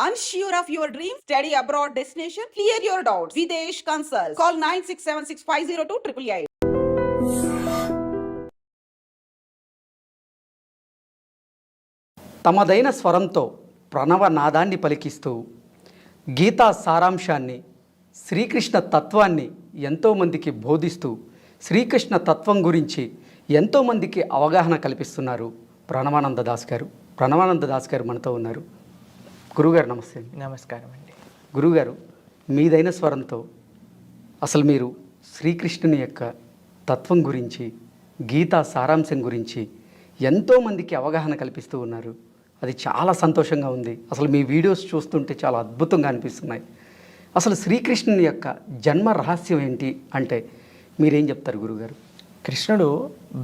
Unsure of your dream? Study abroad destination? Clear your doubts. Videsh Consult. Call 9676502888. తమదైన స్వరంతో ప్రణవ నాదాన్ని పలికిస్తూ గీతా సారాంశాన్ని శ్రీకృష్ణ తత్వాన్ని ఎంతోమందికి బోధిస్తూ శ్రీకృష్ణ తత్వం గురించి ఎంతోమందికి అవగాహన కల్పిస్తున్నారు ప్రణవానంద దాస్ గారు. ప్రణవానంద దాస్ గారు మనతో ఉన్నారు. గురుగారు నమస్తే. నమస్కారం అండి. గురుగారు, మీదైన స్వరంతో అసలు మీరు శ్రీకృష్ణుని యొక్క తత్వం గురించి, గీతా సారాంశం గురించి ఎంతోమందికి అవగాహన కల్పిస్తూ ఉన్నారు. అది చాలా సంతోషంగా ఉంది. అసలు మీ వీడియోస్ చూస్తుంటే చాలా అద్భుతంగా అనిపిస్తున్నాయి. అసలు శ్రీకృష్ణుని యొక్క జన్మ రహస్యం ఏంటి అంటే మీరేం చెప్తారు గురుగారు? కృష్ణుడు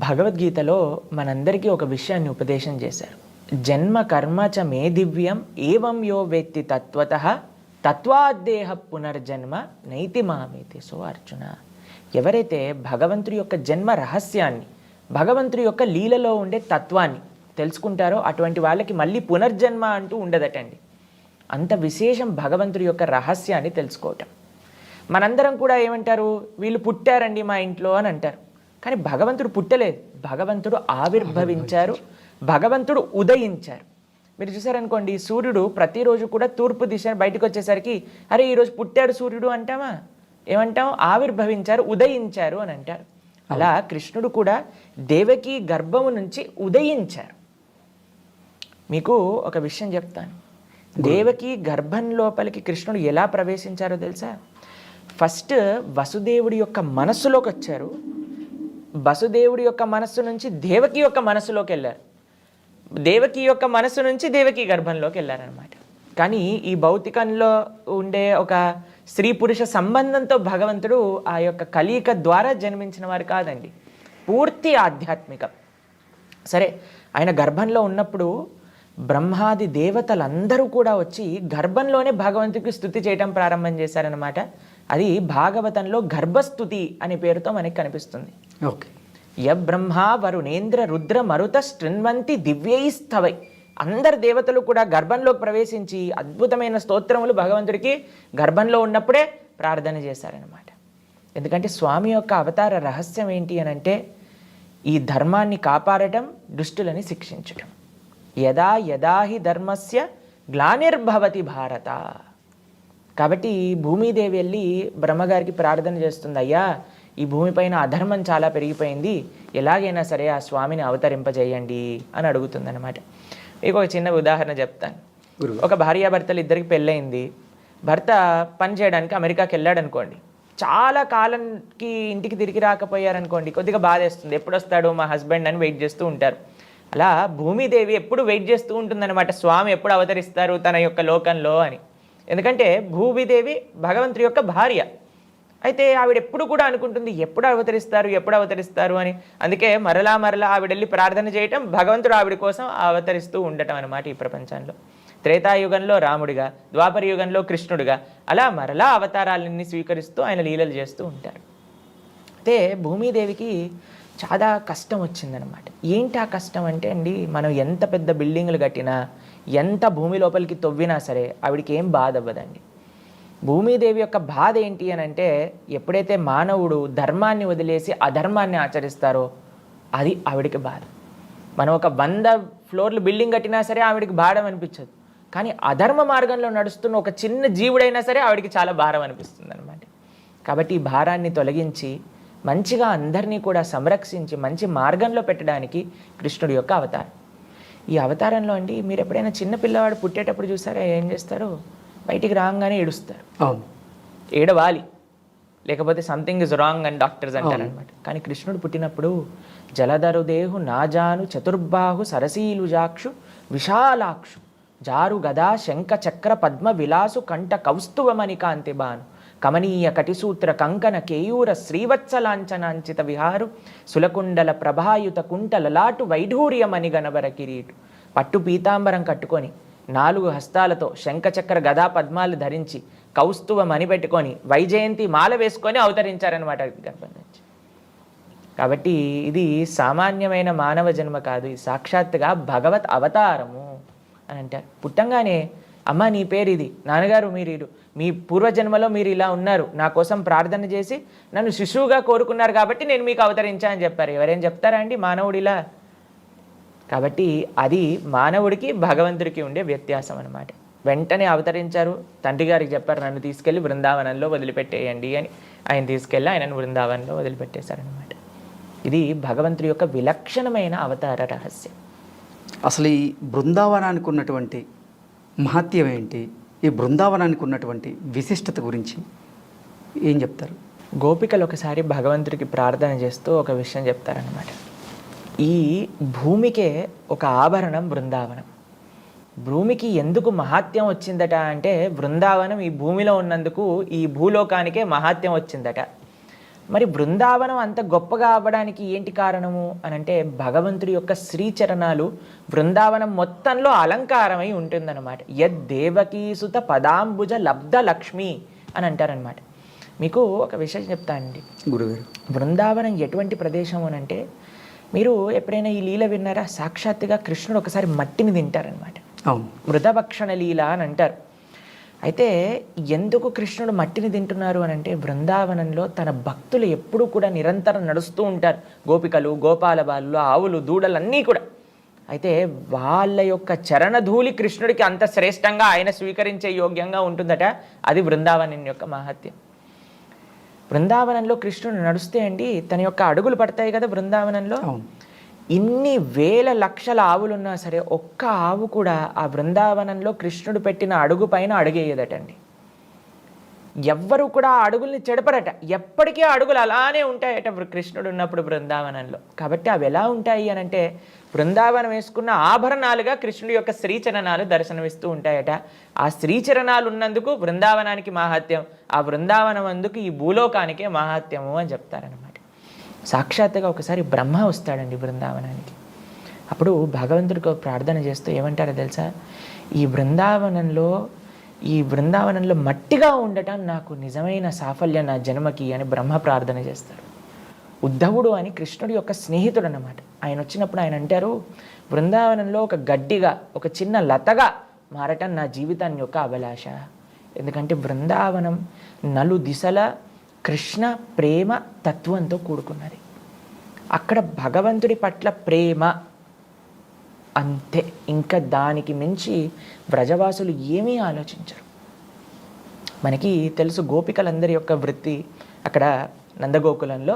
భగవద్గీతలో మనందరికీ ఒక విషయాన్ని ఉపదేశం చేశారు. జన్మ కర్మ చ మే దివ్యం ఏవం యో వేత్తి తత్వతః తత్వాద్దేహ పునర్జన్మ నైతి మామేతి. సో అర్జున, ఎవరైతే భగవంతుడి యొక్క జన్మ రహస్యాన్ని, భగవంతుడి యొక్క లీలలో ఉండే తత్వాన్ని తెలుసుకుంటారో అటువంటి వాళ్ళకి మళ్ళీ పునర్జన్మ అంటూ ఉండదటండి. అంత విశేషం భగవంతుడి యొక్క రహస్యాన్ని తెలుసుకోవటం. మనందరం కూడా ఏమంటారు, వీళ్ళు పుట్టారండి మా ఇంట్లో అని అంటారు. కానీ భగవంతుడు పుట్టలేదు, భగవంతుడు ఆవిర్భవించారు, భగవంతుడు ఉదయించారు. మీరు చూసారనుకోండి, సూర్యుడు ప్రతిరోజు కూడా తూర్పు దిశ బయటకు వచ్చేసరికి అరే ఈరోజు పుట్టాడు సూర్యుడు అంటామా? ఏమంటాం? ఆవిర్భవించారు, ఉదయించారు అని అంటారు. అలా కృష్ణుడు కూడా దేవకి గర్భము నుంచి ఉదయించారు. మీకు ఒక విషయం చెప్తాను. దేవకి గర్భం లోపలికి కృష్ణుడు ఎలా ప్రవేశించారో తెలుసా? ఫస్ట్ వసుదేవుడి యొక్క మనస్సులోకి వచ్చారు. వసుదేవుడి యొక్క మనస్సు నుంచి దేవకి యొక్క మనస్సులోకి వెళ్ళారు. దేవకి యొక్క మనస్సు నుంచి దేవకి గర్భంలోకి వెళ్ళారనమాట. కానీ ఈ భౌతికంలో ఉండే ఒక స్త్రీ పురుష సంబంధంతో భగవంతుడు ఆ యొక్క కలయిక ద్వారా జన్మించిన వారు కాదండి, పూర్తి ఆధ్యాత్మికం. సరే, ఆయన గర్భంలో ఉన్నప్పుడు బ్రహ్మాది దేవతలందరూ కూడా వచ్చి గర్భంలోనే భగవంతుడికి స్తుతి చేయటం ప్రారంభం చేశారనమాట. అది భాగవతంలో గర్భస్తుతి అనే పేరుతో మనకి కనిపిస్తుంది. ఓకే. య బ్రహ్మా వరుణేంద్ర రుద్ర మరుత శృణ్వంతి దివ్యైస్తవై. అందరు దేవతలు కూడా గర్భంలోకి ప్రవేశించి అద్భుతమైన స్తోత్రములు భగవంతుడికి గర్భంలో ఉన్నప్పుడే ప్రార్థన చేశారనమాట. ఎందుకంటే స్వామి యొక్క అవతార రహస్యం ఏంటి అని అంటే ఈ ధర్మాన్ని కాపాడటం, దుష్టులని శిక్షించటం. యదా యదాహి ధర్మస్య గ్లానిర్భవతి భారత. కాబట్టి భూమిదేవి వెళ్ళి బ్రహ్మగారికి ప్రార్థన చేస్తుంది, అయ్యా ఈ భూమిపైన అధర్మం చాలా పెరిగిపోయింది, ఎలాగైనా సరే ఆ స్వామిని అవతరింపజేయండి అని అడుగుతుందన్నమాట. మీకు ఒక చిన్న ఉదాహరణ చెప్తాను. ఒక భార్యాభర్తలు ఇద్దరికి పెళ్ళయింది. భర్త పని చేయడానికి అమెరికాకి వెళ్ళాడు అనుకోండి. చాలా కాలంకి ఇంటికి తిరిగి రాకపోయారనుకోండి, కొద్దిగా బాధేస్తుంది. ఎప్పుడు వస్తాడు మా హస్బెండ్ అని వెయిట్ చేస్తూ ఉంటారు. అలా భూమిదేవి ఎప్పుడు వెయిట్ చేస్తూ ఉంటుందన్నమాట, స్వామి ఎప్పుడు అవతరిస్తారు తన యొక్క లోకంలో అని. ఎందుకంటే భూమిదేవి భగవంతుడి యొక్క భార్య. అయితే ఆవిడ ఎప్పుడు కూడా అనుకుంటుంది ఎప్పుడు అవతరిస్తారు, ఎప్పుడు అవతరిస్తారు అని. అందుకే మరలా మరలా ఆవిడ వెళ్ళి ప్రార్థన చేయటం, భగవంతుడు ఆవిడ కోసం అవతరిస్తూ ఉండటం అనమాట ఈ ప్రపంచంలో. త్రేతాయుగంలో రాముడిగా, ద్వాపర యుగంలో కృష్ణుడిగా, అలా మరలా అవతారాలన్నీ స్వీకరిస్తూ ఆయన లీలలు చేస్తూ ఉంటారు. అయితే భూమిదేవికి చాలా కష్టం వచ్చిందనమాట. ఏంటి ఆ కష్టం అంటే అండి, మనం ఎంత పెద్ద బిల్డింగులు కట్టినా, ఎంత భూమి లోపలికి తవ్వినా సరే ఆవిడికి ఏం బాధ అవ్వదండి. భూమిదేవి యొక్క బాధ ఏంటి అని అంటే, ఎప్పుడైతే మానవుడు ధర్మాన్ని వదిలేసి అధర్మాన్ని ఆచరిస్తారో అది ఆవిడికి బాధ. మనం ఒక 100 ఫ్లోర్లు బిల్డింగ్ కట్టినా సరే ఆవిడికి భారం అనిపించదు. కానీ అధర్మ మార్గంలో నడుస్తున్న ఒక చిన్న జీవుడైనా సరే ఆవిడికి చాలా భారం అనిపిస్తుంది అనమాట. కాబట్టి ఈ భారాన్ని తొలగించి మంచిగా అందరినీ కూడా సంరక్షించి మంచి మార్గంలో పెట్టడానికి కృష్ణుడి యొక్క అవతారం. ఈ అవతారంలో అండి, మీరు ఎప్పుడైనా చిన్న పిల్లవాడు పుట్టేటప్పుడు చూసారా ఏం చేస్తారు? బయటికి రాగానే ఏడుస్తారు. ఏడవాలి, లేకపోతే సంథింగ్ ఇస్ రాంగ్ అని డాక్టర్స్ అంటారనమాట. కానీ కృష్ణుడు పుట్టినప్పుడు జలధరుదేహు నాజాను చతుర్బాహు సరసీలుజాక్షు విశాలాక్షు జారు గదా శంఖ చక్ర పద్మ విలాసు కంఠ కౌస్తువమణి కాంతిబాను కమనీయ కటిసూత్ర కంకణ కేయూర శ్రీవత్సలాంఛనాంచిత విహారు సులకుండల ప్రభాయుత కుంటల లాటు వైఢూర్యమణి గణవర కిరీటు. పట్టు పీతాంబరం కట్టుకొని 4 హస్తాలతో శంఖచక్ర గదా పద్మాలు ధరించి కౌస్తువ మణి పెట్టుకొని వైజయంతి మాల వేసుకొని అవతరించారనమాట గర్భం నుంచి. కాబట్టి ఇది సామాన్యమైన మానవ జన్మ కాదు, ఇది సాక్షాత్తుగా భగవత్ అవతారము అని అంటారు. పుట్టంగానే అమ్మ నీ పేరు ఇది, నాన్నగారు మీరు మీ పూర్వజన్మలో మీరు ఇలా ఉన్నారు, నా కోసం ప్రార్థన చేసి నన్ను శిశువుగా కోరుకున్నారు కాబట్టి నేను మీకు అవతరించా అని చెప్పారు. ఎవరేం చెప్తారా అండి మానవుడు ఇలా? కాబట్టి అది మానవుడికి భగవంతుడికి ఉండే వ్యత్యాసం అన్నమాట. వెంటనే అవతరించారు, తండ్రి గారికి చెప్పారు నన్ను తీసుకెళ్ళి బృందావనంలో వదిలిపెట్టేయండి అని. ఆయన తీసుకెళ్ళి ఆయనను బృందావనంలో వదిలిపెట్టేశారనమాట. ఇది భగవంతుడి యొక్క విలక్షణమైన అవతార రహస్యం. అసలు ఈ బృందావనానికి ఉన్నటువంటి మహత్యం ఏంటి? ఈ బృందావనానికి ఉన్నటువంటి విశిష్టత గురించి ఏం చెప్తారు? గోపికలు ఒకసారి భగవంతుడికి ప్రార్థన చేస్తూ ఒక విషయం చెప్తారనమాట. ఈ భూమికే ఒక ఆభరణం బృందావనం. భూమికి ఎందుకు మహాత్యం వచ్చిందట అంటే బృందావనం ఈ భూమిలో ఉన్నందుకు ఈ భూలోకానికే మహాత్యం వచ్చిందట. మరి బృందావనం అంత గొప్పగా అవ్వడానికి ఏంటి కారణము అని అంటే భగవంతుడి యొక్క శ్రీచరణాలు బృందావనం మొత్తంలో అలంకారమై ఉంటుందన్నమాట. యద్దేవకీసుత పదాంబుజ లబ్ధ లక్ష్మి అని అంటారనమాట. మీకు ఒక విషయం చెప్తానండి గురుగారు. బృందావనం ఎటువంటి ప్రదేశం అని అంటే, మీరు ఎప్పుడైనా ఈ లీల విన్నారా? సాక్షాత్తుగా కృష్ణుడు ఒకసారి మట్టిని తింటారనమాట. అవును, మృతభక్షణ లీల అని అంటారు. అయితే ఎందుకు కృష్ణుడు మట్టిని తింటున్నారు అని అంటే బృందావనంలో తన భక్తులు ఎప్పుడూ కూడా నిరంతరం నడుస్తూ ఉంటారు. గోపికలు, గోపాల బాలులు, ఆవులు, దూడలు అన్నీ కూడా. అయితే వాళ్ళ యొక్క చరణధూళి కృష్ణుడికి అంత శ్రేష్టంగా ఆయన స్వీకరించే యోగ్యంగా ఉంటుందట. అది బృందావనం యొక్క మహత్యం. బృందావనంలో కృష్ణుడు నడుస్తే అండి తన యొక్క అడుగులు పడతాయి కదా బృందావనంలో. ఇన్ని వేల లక్షల ఆవులున్నా సరే ఒక్క ఆవు కూడా ఆ బృందావనంలో కృష్ణుడు పెట్టిన అడుగు పైన అడుగేయదటండి. ఎవ్వరు కూడా ఆ అడుగుల్ని చెడపరట. ఎప్పటికీ అడుగులు అలానే ఉంటాయట కృష్ణుడు ఉన్నప్పుడు బృందావనంలో. కాబట్టి అవి ఎలా ఉంటాయి అని అంటే బృందావనం వేసుకున్న ఆభరణాలుగా కృష్ణుడి యొక్క శ్రీచరణాలు దర్శనమిస్తూ ఉంటాయట. ఆ శ్రీచరణాలు ఉన్నందుకు బృందావనానికి మహాత్యం, ఆ బృందావనం అందుకు ఈ భూలోకానికే మహాత్యము అని చెప్తారనమాట. సాక్షాత్తుగా ఒకసారి బ్రహ్మ వస్తాడండి బృందావనానికి. అప్పుడు భగవంతుడికి ప్రార్థన చేస్తూ ఏమంటారో తెలుసా? ఈ బృందావనంలో మట్టిగా ఉండటం నాకు నిజమైన సాఫల్యం నా జన్మకి అని బ్రహ్మ ప్రార్థన చేస్తారు. ఉద్ధవుడు అని కృష్ణుడి యొక్క స్నేహితుడు అన్నమాట. ఆయన వచ్చినప్పుడు ఆయన అంటారు, బృందావనంలో ఒక గడ్డిగా, ఒక చిన్న లతగా మారటం నా జీవితాన్ని యొక్క అభిలాష. ఎందుకంటే బృందావనం నలు దిశల కృష్ణ ప్రేమ తత్వంతో కూడుకున్నది. అక్కడ భగవంతుడి పట్ల ప్రేమ అంతే, ఇంకా దానికి మించి వ్రజవాసులు ఏమీ ఆలోచించరు. మనకి తెలుసు గోపికలందరి యొక్క వృత్తి అక్కడ నందగోకులంలో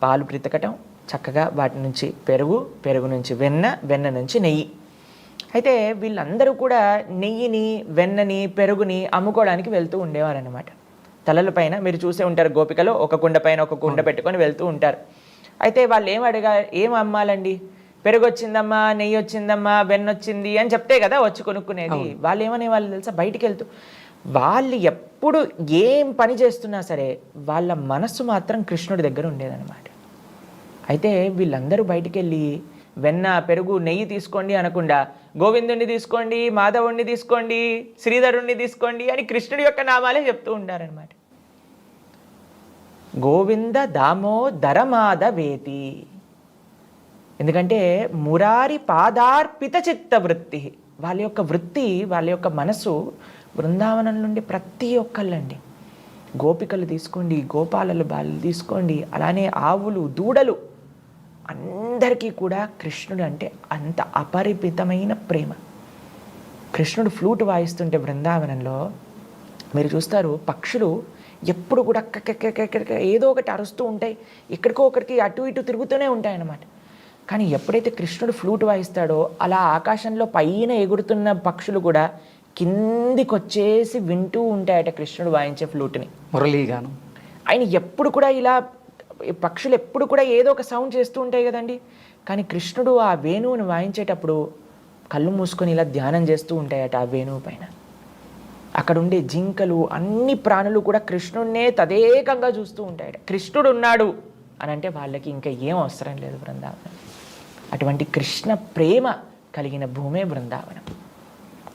పాలు పితకటం, చక్కగా వాటి నుంచి పెరుగు నుంచి వెన్న నుంచి నెయ్యి. అయితే వీళ్ళందరూ కూడా నెయ్యిని, వెన్నని, పెరుగుని అమ్ముకోవడానికి వెళ్తూ ఉండేవారన్నమాట. తలల పైన మీరు చూసే ఉంటారు గోపికలు ఒక కుండ పైన ఒక కుండ పెట్టుకొని వెళ్తూ ఉంటారు. అయితే వాళ్ళు ఏం అమ్మాలండి? పెరుగు వచ్చిందమ్మా, నెయ్యి వచ్చిందమ్మా, వెన్న వచ్చింది అని చెప్తే కదా వచ్చి కొనుక్కునేది. వాళ్ళు ఏమనే వాళ్ళు తెలుసా? బయటికి వెళ్తూ వాళ్ళు ఎప్పుడు ఏం పని చేస్తున్నా సరే వాళ్ళ మనస్సు మాత్రం కృష్ణుడి దగ్గర ఉండేదన్నమాట. అయితే వీళ్ళందరూ బయటికి వెళ్ళి వెన్న, పెరుగు, నెయ్యి తీసుకోండి అనకుండా గోవిందుణ్ణి తీసుకోండి, మాధవుణ్ణి తీసుకోండి, శ్రీధరుణ్ణి తీసుకోండి అని కృష్ణుడి యొక్క నామాలే చెప్తూ ఉంటారనమాట. గోవింద దామోదర మాధవేతి. ఎందుకంటే మురారి పాదార్పిత చిత్త వృత్తి. వాళ్ళ యొక్క వృత్తి, వాళ్ళ యొక్క మనసు బృందావనం నుండి ప్రతి ఒక్కళ్ళండి. గోపికలు తీసుకోండి, గోపాలలు బాలు తీసుకోండి, అలానే ఆవులు, దూడలు, అందరికీ కూడా కృష్ణుడు అంటే అంత అపరిమితమైన ప్రేమ. కృష్ణుడు ఫ్లూట్ వాయిస్తుంటే బృందావనంలో మీరు చూస్తారు పక్షులు ఎప్పుడు కూడా ఏదో ఒకటి అరుస్తూ ఉంటాయి, ఎక్కడికో ఒకరికి అటు ఇటు తిరుగుతూనే ఉంటాయి అన్నమాట. కానీ ఎప్పుడైతే కృష్ణుడు ఫ్లూట్ వాయిస్తాడో అలా ఆకాశంలో పైన ఎగురుతున్న పక్షులు కూడా కిందికి వచ్చేసి వింటూ ఉంటాయట కృష్ణుడు వాయించే ఫ్లూట్ని, మురళీగానం. ఆయన ఎప్పుడు కూడా ఇలా పక్షులు ఎప్పుడు కూడా ఏదో ఒక సౌండ్ చేస్తూ ఉంటాయి కదండి. కానీ కృష్ణుడు ఆ వేణువుని వాయించేటప్పుడు కళ్ళు మూసుకొని ఇలా ధ్యానం చేస్తూ ఉంటాయట ఆ వేణువు పైన. అక్కడ ఉండే జింకలు, అన్ని ప్రాణులు కూడా కృష్ణుడినే తదేకంగా చూస్తూ ఉంటాయట. కృష్ణుడు ఉన్నాడు అని అంటే వాళ్ళకి ఇంకా ఏం అవసరం లేదు బృందావనం. అటువంటి కృష్ణ ప్రేమ కలిగిన భూమే బృందావనం.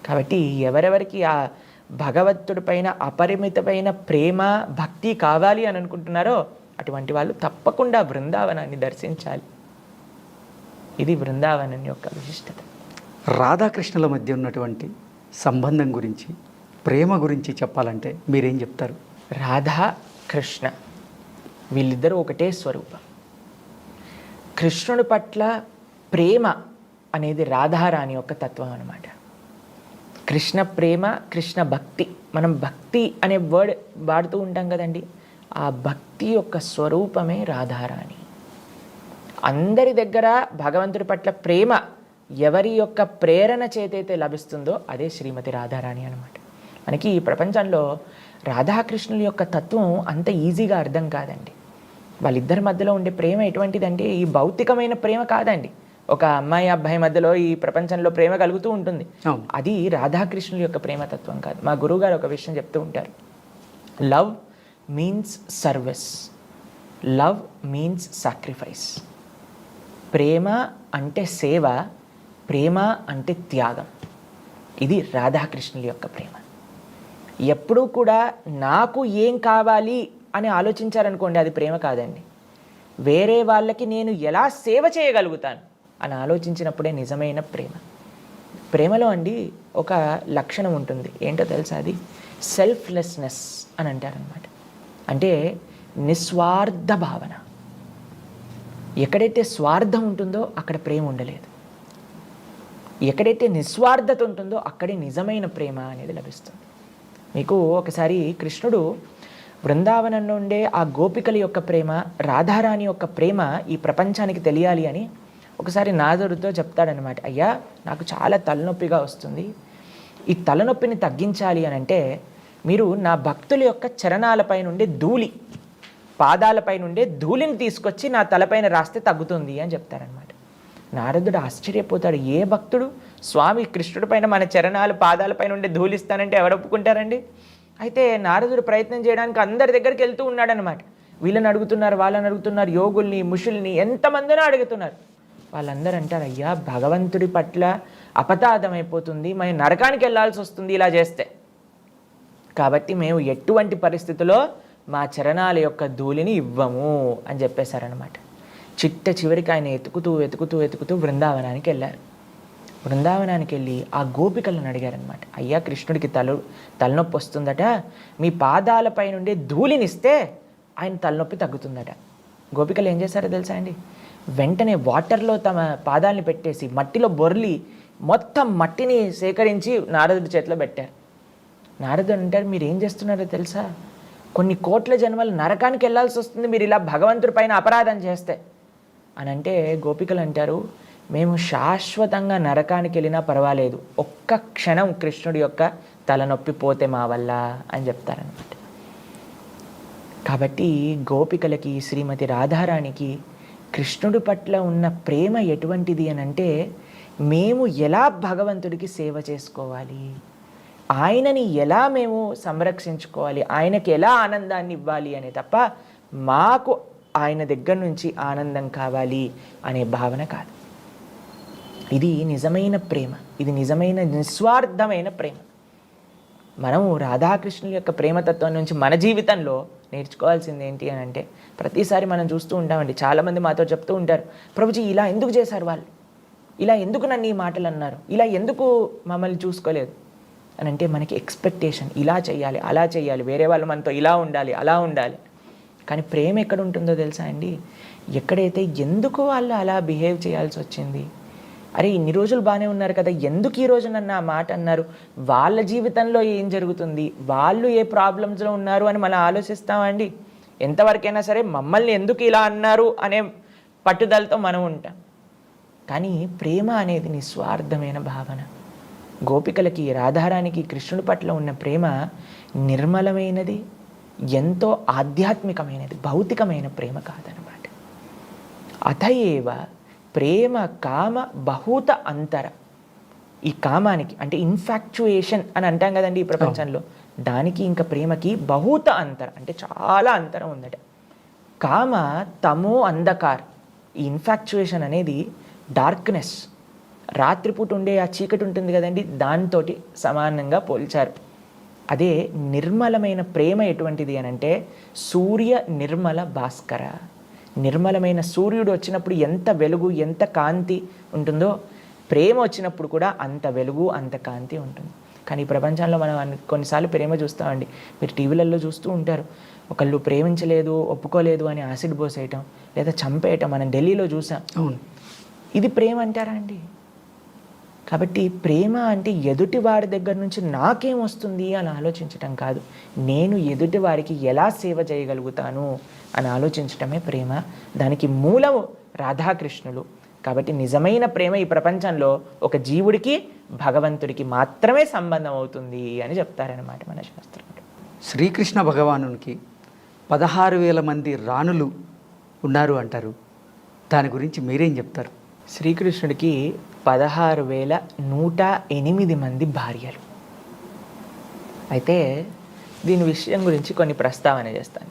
కాబట్టి ఎవరెవరికి ఆ భగవంతుడి పైన అపరిమితమైన ప్రేమ, భక్తి కావాలి అని అనుకుంటున్నారో అటువంటి వాళ్ళు తప్పకుండా బృందావనాన్ని దర్శించాలి. ఇది బృందావనం యొక్క విశిష్టత. రాధాకృష్ణుల మధ్య ఉన్నటువంటి సంబంధం గురించి, ప్రేమ గురించి చెప్పాలంటే మీరేం చెప్తారు? రాధా కృష్ణ వీళ్ళిద్దరూ ఒకటే స్వరూపం. కృష్ణుడి పట్ల ప్రేమ అనేది రాధారాణి యొక్క తత్వం అన్నమాట. కృష్ణ ప్రేమ, కృష్ణ భక్తి. మనం భక్తి అనే వర్డ్ వాడుతూ ఉంటాం కదండి, ఆ భక్తి యొక్క స్వరూపమే రాధారాణి. అందరి దగ్గర భగవంతుడి పట్ల ప్రేమ ఎవరి యొక్క ప్రేరణ చేతైతే లభిస్తుందో అదే శ్రీమతి రాధారాణి అనమాట. మనకి ఈ ప్రపంచంలో రాధాకృష్ణుల యొక్క తత్వం అంత ఈజీగా అర్థం కాదండి. వాళ్ళిద్దరి మధ్యలో ఉండే ప్రేమ ఎటువంటిదంటే ఈ భౌతికమైన ప్రేమ కాదండి. ఒక అమ్మాయి అబ్బాయి మధ్యలో ఈ ప్రపంచంలో ప్రేమ కలుగుతూ ఉంటుంది, అది రాధాకృష్ణుల యొక్క ప్రేమతత్వం కాదు. మా గురువుగారు ఒక విషయం చెప్తూ ఉంటారు, love means service, love means sacrifice. ప్రేమ అంటే సేవ, ప్రేమ అంటే త్యాగం. ఇది రాధాకృష్ణుల యొక్క ప్రేమ. ఎప్పుడూ కూడా నాకు ఏం కావాలి అని ఆలోచించారనుకోండి, అది ప్రేమ కాదండి. వేరే వాళ్ళకి నేను ఎలా సేవ చేయగలుగుతాను అని ఆలోచించినప్పుడే నిజమైన ప్రేమ. ప్రేమలో అండి ఒక లక్షణం ఉంటుంది, ఏంటో తెలుసా? అది సెల్ఫ్లెస్నెస్ అని అంటారనమాట. అంటే నిస్వార్థ భావన. ఎక్కడైతే స్వార్థం ఉంటుందో అక్కడ ప్రేమ ఉండలేదు. ఎక్కడైతే నిస్వార్థత ఉంటుందో అక్కడే నిజమైన ప్రేమ అనేది లభిస్తుంది. మీకు ఒకసారి కృష్ణుడు బృందావనంలో ఉండే ఆ గోపికల యొక్క ప్రేమ, రాధారాణి యొక్క ప్రేమ ఈ ప్రపంచానికి తెలియాలి అని ఒకసారి నారదుడితో చెప్తాడనమాట. అయ్యా, నాకు చాలా తలనొప్పిగా వస్తుంది, ఈ తలనొప్పిని తగ్గించాలి అని అంటే మీరు నా భక్తుల యొక్క చరణాలపై నుండి ధూళి, పాదాలపై నుండే ధూళిని తీసుకొచ్చి నా తలపైన రాస్తే తగ్గుతుంది అని చెప్తారనమాట. నారదుడు ఆశ్చర్యపోతాడు, ఏ భక్తుడు స్వామి కృష్ణుడి పైన మన చరణాలు పాదాలపైన ఉండే ధూళిస్తానంటే ఎవరు ఒప్పుకుంటారండి? అయితే నారదుడు ప్రయత్నం చేయడానికి అందరి దగ్గరికి వెళ్తూ ఉన్నాడనమాట. వీళ్ళని అడుగుతున్నారు, వాళ్ళని అడుగుతున్నారు, యోగుల్ని, ముషుల్ని, ఎంతమందినో అడుగుతున్నారు. వాళ్ళందరూ అంటారు, అయ్యా భగవంతుడి పట్ల అపతాదమైపోతుంది, మేము నరకానికి వెళ్ళాల్సి వస్తుంది ఇలా చేస్తే, కాబట్టి మేము ఎటువంటి పరిస్థితుల్లో మా చరణాల యొక్క ధూళిని ఇవ్వము అని చెప్పేశారనమాట. చిట్ట చివరికి ఆయన వెతుకుతూ వెతుకుతూ వెతుకుతూ బృందావనానికి వెళ్ళారు. బృందావనానికి వెళ్ళి ఆ గోపికలను అడిగారనమాట, అయ్యా కృష్ణుడికి తలనొప్పి వస్తుందట, మీ పాదాలపై నుండి ధూళినిస్తే ఆయన తలనొప్పి తగ్గుతుందట. గోపికలు ఏం చేశారో తెలుసా అండి? వెంటనే వాటర్లో తమ పాదాలని పెట్టేసి మట్టిలో బొర్లి మొత్తం మట్టిని సేకరించి నారదుడి చేతిలో పెట్టారు. నారదుడు అంటారు, మీరు ఏం చేస్తున్నారో తెలుసా? కొన్ని కోట్ల జన్మలు నరకానికి వెళ్ళాల్సి వస్తుంది మీరు ఇలా భగవంతుడి పైన అపరాధం చేస్తే అని అంటే, గోపికలు అంటారు, మేము శాశ్వతంగా నరకానికి వెళ్ళినా పర్వాలేదు, ఒక్క క్షణం కృష్ణుడి యొక్క తలనొప్పి పోతే మా వల్ల అని చెప్తారనమాట. కాబట్టి గోపికలకి, శ్రీమతి రాధారాణికి కృష్ణుడి పట్ల ఉన్న ప్రేమ ఎటువంటిది అని అంటే, మేము ఎలా భగవంతుడికి సేవ చేసుకోవాలి, ఆయనని ఎలా మేము సంరక్షించుకోవాలి, ఆయనకి ఎలా ఆనందాన్ని ఇవ్వాలి అనే తప్ప మాకు ఆయన దగ్గర నుంచి ఆనందం కావాలి అనే భావన కాదు. ఇది నిజమైన ప్రేమ, ఇది నిజమైన నిస్వార్థమైన ప్రేమ. మనము రాధాకృష్ణుల యొక్క ప్రేమతత్వం నుంచి మన జీవితంలో నేర్చుకోవాల్సింది ఏంటి అని అంటే, ప్రతిసారి మనం చూస్తూ ఉంటామండి, చాలామంది మాతో చెప్తూ ఉంటారు, ప్రభుజీ ఇలా ఎందుకు చేశారు వాళ్ళు, ఇలా ఎందుకు నన్ను ఈ మాటలు అన్నారు, ఇలా ఎందుకు మమ్మల్ని చూసుకోలేదు అని అంటే, మనకి ఎక్స్పెక్టేషన్, ఇలా చేయాలి, అలా చేయాలి, వేరే వాళ్ళు మనతో ఇలా ఉండాలి, అలా ఉండాలి. కానీ ప్రేమ ఎక్కడ ఉంటుందో తెలుసా అండి? ఎక్కడైతే ఎందుకు వాళ్ళు అలా బిహేవ్ చేయాల్సి వచ్చింది, అరే ఇన్ని రోజులు బాగానే ఉన్నారు కదా, ఎందుకు ఈరోజు నన్ను ఆ మాట అన్నారు, వాళ్ళ జీవితంలో ఏం జరుగుతుంది, వాళ్ళు ఏ ప్రాబ్లమ్స్లో ఉన్నారు అని మనం ఆలోచిస్తామండి. ఎంతవరకైనా సరే మమ్మల్ని ఎందుకు ఇలా అన్నారు అనే పట్టుదలతో మనం ఉంటాం. కానీ ప్రేమ అనేది నిస్వార్థమైన భావన. గోపికలకి, రాధారానికి కృష్ణుడి పట్ల ఉన్న ప్రేమ నిర్మలమైనది, ఎంతో ఆధ్యాత్మికమైనది, భౌతికమైన ప్రేమ కాదనమాట. అతయేవ ప్రేమ కామ బహూత అంతర. ఈ కామానికి అంటే ఇన్ఫాక్చుయేషన్ అని అంటాం కదండి ఈ ప్రపంచంలో, దానికి ఇంకా ప్రేమకి బహూత అంతర అంటే చాలా అంతరం ఉందట. కామ తమో అంధకార్. ఈ ఇన్ఫాక్చుయేషన్ అనేది డార్క్నెస్, రాత్రిపూట ఉండే ఆ చీకటి ఉంటుంది కదండి, దాంతో సమానంగా పోల్చారు. అదే నిర్మలమైన ప్రేమ ఎటువంటిది అని అంటే, సూర్య నిర్మల భాస్కర. నిర్మలమైన సూర్యుడు వచ్చినప్పుడు ఎంత వెలుగు, ఎంత కాంతి ఉంటుందో, ప్రేమ వచ్చినప్పుడు కూడా అంత వెలుగు, అంత కాంతి ఉంటుంది. కానీ ఈ ప్రపంచంలో మనం కొన్నిసార్లు ప్రేమ చూస్తామండి. మీరు టీవీలలో చూస్తూ ఉంటారు, ఒకళ్ళు ప్రేమించలేదు, ఒప్పుకోలేదు అని యాసిడ్ పోసేయటం లేదా చంపేయటం మనం ఢిల్లీలో చూసాం. అవును. ఇది ప్రేమ అంటారా అండి? కాబట్టి ప్రేమ అంటే ఎదుటి వాడి దగ్గర నుంచి నాకేం వస్తుంది అని ఆలోచించటం కాదు, నేను ఎదుటి వారికి ఎలా సేవ చేయగలుగుతాను అని ఆలోచించటమే ప్రేమ. దానికి మూలము రాధాకృష్ణులు. కాబట్టి నిజమైన ప్రేమ ఈ ప్రపంచంలో ఒక జీవుడికి భగవంతుడికి మాత్రమే సంబంధం అవుతుంది అని చెప్తారనమాట మన శాస్త్రంలో. శ్రీకృష్ణ భగవానునికి 16,000 మంది రాణులు ఉన్నారు అంటారు. దాని గురించి మీరేం చెప్తారు? శ్రీకృష్ణుడికి 16,108 మంది భార్యలు. అయితే దీని విషయం గురించి కొన్ని ప్రస్తావన చేస్తాను.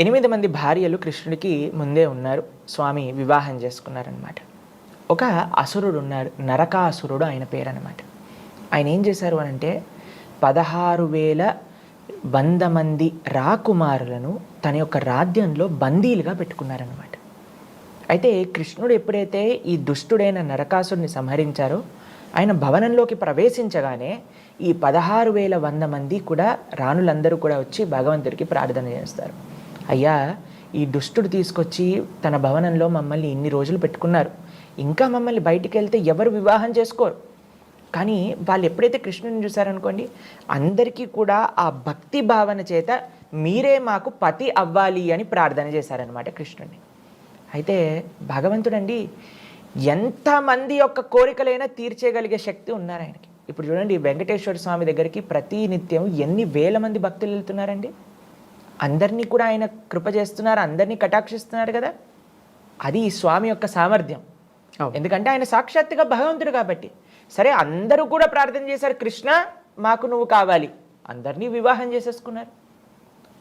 8 మంది భార్యలు కృష్ణుడికి ముందే ఉన్నారు, స్వామి వివాహం చేసుకున్నారనమాట. ఒక అసురుడు ఉన్నారు, నరకాసురుడు ఆయన పేరు అనమాట. ఆయన ఏం చేశారు అని అంటే 16,100 మంది రాకుమారులను తన యొక్క రాజ్యంలో బందీలుగా పెట్టుకున్నారనమాట. అయితే కృష్ణుడు ఎప్పుడైతే ఈ దుష్టుడైన నరకాసుడిని సంహరించారో ఆయన భవనంలోకి ప్రవేశించగానే ఈ 16,100 మంది కూడా రాణులందరూ కూడా వచ్చి భగవంతుడికి ప్రార్థన చేస్తారు. అయ్యా, ఈ దుష్టుడు తీసుకొచ్చి తన భవనంలో మమ్మల్ని ఇన్ని రోజులు పెట్టుకున్నారు, ఇంకా మమ్మల్ని బయటికి వెళ్తే ఎవరు వివాహం చేసుకోరు. కానీ వాళ్ళు ఎప్పుడైతే కృష్ణుని చూశారనుకోండి, అందరికీ కూడా ఆ భక్తి భావన చేత మీరే మాకు పతి అవ్వాలి అని ప్రార్థన చేశారనమాట కృష్ణుడిని. అయితే భగవంతుడండి ఎంతమంది యొక్క కోరికలైనా తీర్చేయగలిగే శక్తి ఉన్నారు ఆయనకి. ఇప్పుడు చూడండి, వెంకటేశ్వర స్వామి దగ్గరికి ప్రతి నిత్యం ఎన్ని వేల మంది భక్తులు వెళ్తున్నారండి. అందరినీ కూడా ఆయన కృప చేస్తున్నారు, అందరినీ కటాక్షిస్తున్నారు కదా. అది ఈ స్వామి యొక్క సామర్థ్యం. ఎందుకంటే ఆయన సాక్షాత్తుగా భగవంతుడు కాబట్టి. సరే, అందరూ కూడా ప్రార్థన చేశారు, కృష్ణ మాకు నువ్వు కావాలి. అందరినీ వివాహం చేసేసుకున్నారు.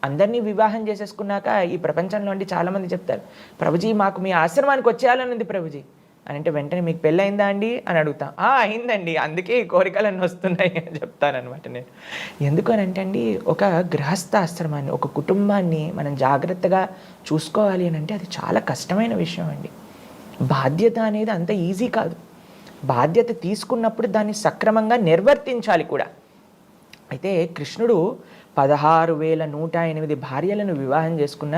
అందరినీ వివాహం చేసేసుకున్నాక ఈ ప్రపంచంలో అండి చాలామంది చెప్తారు, ప్రభుజీ మాకు మీ ఆశ్రమానికి వచ్చేయాలని ఉంది ప్రభుజీ అని. అంటే వెంటనే మీకు పెళ్ళయిందా అండి అని అడుగుతాం. అయిందండి, అందుకే ఈ కోరికలన్నీ వస్తున్నాయి అని చెప్తానమాట నేను. ఎందుకనంటే అండి, ఒక గృహస్థాశ్రమాన్ని, ఒక కుటుంబాన్ని మనం జాగ్రత్తగా చూసుకోవాలి అని అంటే అది చాలా కష్టమైన విషయం అండి. బాధ్యత అనేది అంత ఈజీ కాదు. బాధ్యత తీసుకున్నప్పుడు దాన్ని సక్రమంగా నిర్వర్తించాలి కూడా. అయితే కృష్ణుడు 16,108 భార్యలను వివాహం చేసుకున్న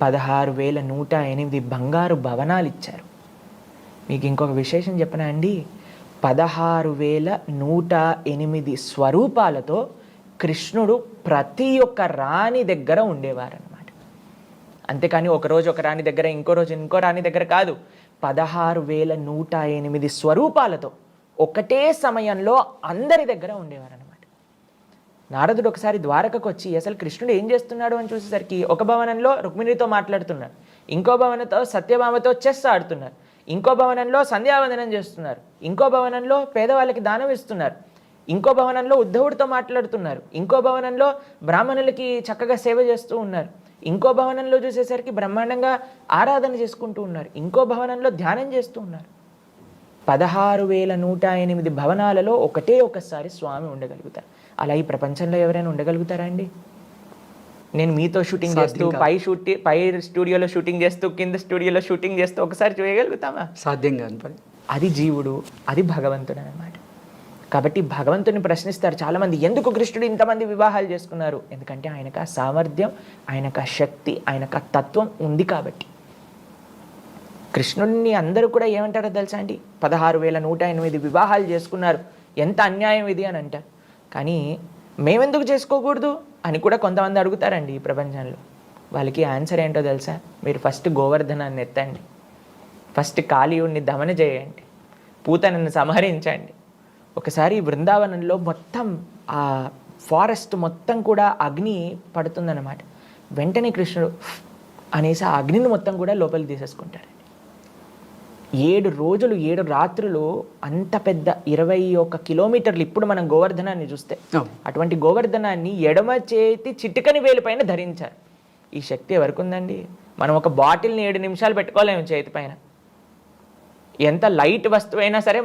16,108 బంగారు భవనాలు ఇచ్చారు. మీకు ఇంకొక విశేషం చెప్పనా అండి, 16,108 స్వరూపాలతో కృష్ణుడు ప్రతి ఒక్క రాణి దగ్గర ఉండేవారనమాట. అంతేకాని ఒకరోజు ఒక రాణి దగ్గర, ఇంకో రోజు ఇంకో రాణి దగ్గర కాదు. 16,108 స్వరూపాలతో ఒకటే సమయంలో అందరి దగ్గర ఉండేవారనమాట. నారదుడు ఒకసారి ద్వారకకు వచ్చి అసలు కృష్ణుడు ఏం చేస్తున్నాడు అని చూసేసరికి ఒక భవనంలో రుక్మిణితో మాట్లాడుతున్నాడు, ఇంకో భవనంతో సత్యభామతో చెస్ ఆడుతున్నారు, ఇంకో భవనంలో సంధ్యావందనం చేస్తున్నారు, ఇంకో భవనంలో పేదవాళ్ళకి దానం ఇస్తున్నారు, ఇంకో భవనంలో ఉద్ధవుడితో మాట్లాడుతున్నారు, ఇంకో భవనంలో బ్రాహ్మణులకి చక్కగా సేవ చేస్తూ ఉన్నారు, ఇంకో భవనంలో చూసేసరికి బ్రహ్మాండంగా ఆరాధన చేసుకుంటూ ఉన్నారు, ఇంకో భవనంలో ధ్యానం చేస్తూ ఉన్నారు. 16,108 భవనాలలో ఒకటే ఒకసారి స్వామి ఉండగలుగుతారు. అలా ఈ ప్రపంచంలో ఎవరైనా ఉండగలుగుతారా అండి? నేను మీతో షూటింగ్ చేస్తూ పై స్టూడియోలో షూటింగ్ చేస్తూ కింద స్టూడియోలో షూటింగ్ చేస్తూ ఒకసారి చేయగలుగుతామా? సాధ్యం కాని పని. అది జీవుడు, అది భగవంతుడు అన్నమాట. కాబట్టి భగవంతుని ప్రశ్నిస్తారు చాలామంది, ఎందుకు కృష్ణుడు ఇంతమంది వివాహాలు చేసుకున్నారు? ఎందుకంటే ఆయనకు ఆ సామర్థ్యం, ఆయనకు ఆ శక్తి, ఆయనకు ఆ తత్వం ఉంది కాబట్టి. కృష్ణుడిని అందరూ కూడా ఏమంటారో తెలుసా అండి, 16,108 వివాహాలు చేసుకున్నారు, ఎంత అన్యాయం ఇది అని అంటారు. కానీ మేమెందుకు చేసుకోకూడదు అని కూడా కొంతమంది అడుగుతారండి ఈ ప్రపంచంలో. వాళ్ళకి ఆన్సర్ ఏంటో తెలుసా? మీరు ఫస్ట్ గోవర్ధనాన్ని ఎత్తండి, ఫస్ట్ కాళీయుడిని దమన చేయండి, పూతనను సంహరించండి. ఒకసారి బృందావనంలో మొత్తం ఆ ఫారెస్ట్ మొత్తం కూడా అగ్ని పడుతుందన్నమాట. వెంటనే కృష్ణుడు అనేసి ఆ అగ్నిని మొత్తం కూడా లోపలికి తీసేసుకుంటారండి. 7 రోజులు 7 రాత్రులు అంత పెద్ద 21 కిలోమీటర్లు. ఇప్పుడు మనం గోవర్ధనాన్ని చూస్తే అటువంటి గోవర్ధనాన్ని ఎడమ చేతి చిటికని వేలు పైన ధరించారు. ఈ శక్తి ఎవరికి ఉందండి? మనం ఒక బాటిల్ని 7 నిమిషాలు పెట్టుకోలేము చేతి పైన. ఎంత లైట్ వస్తువైనా సరే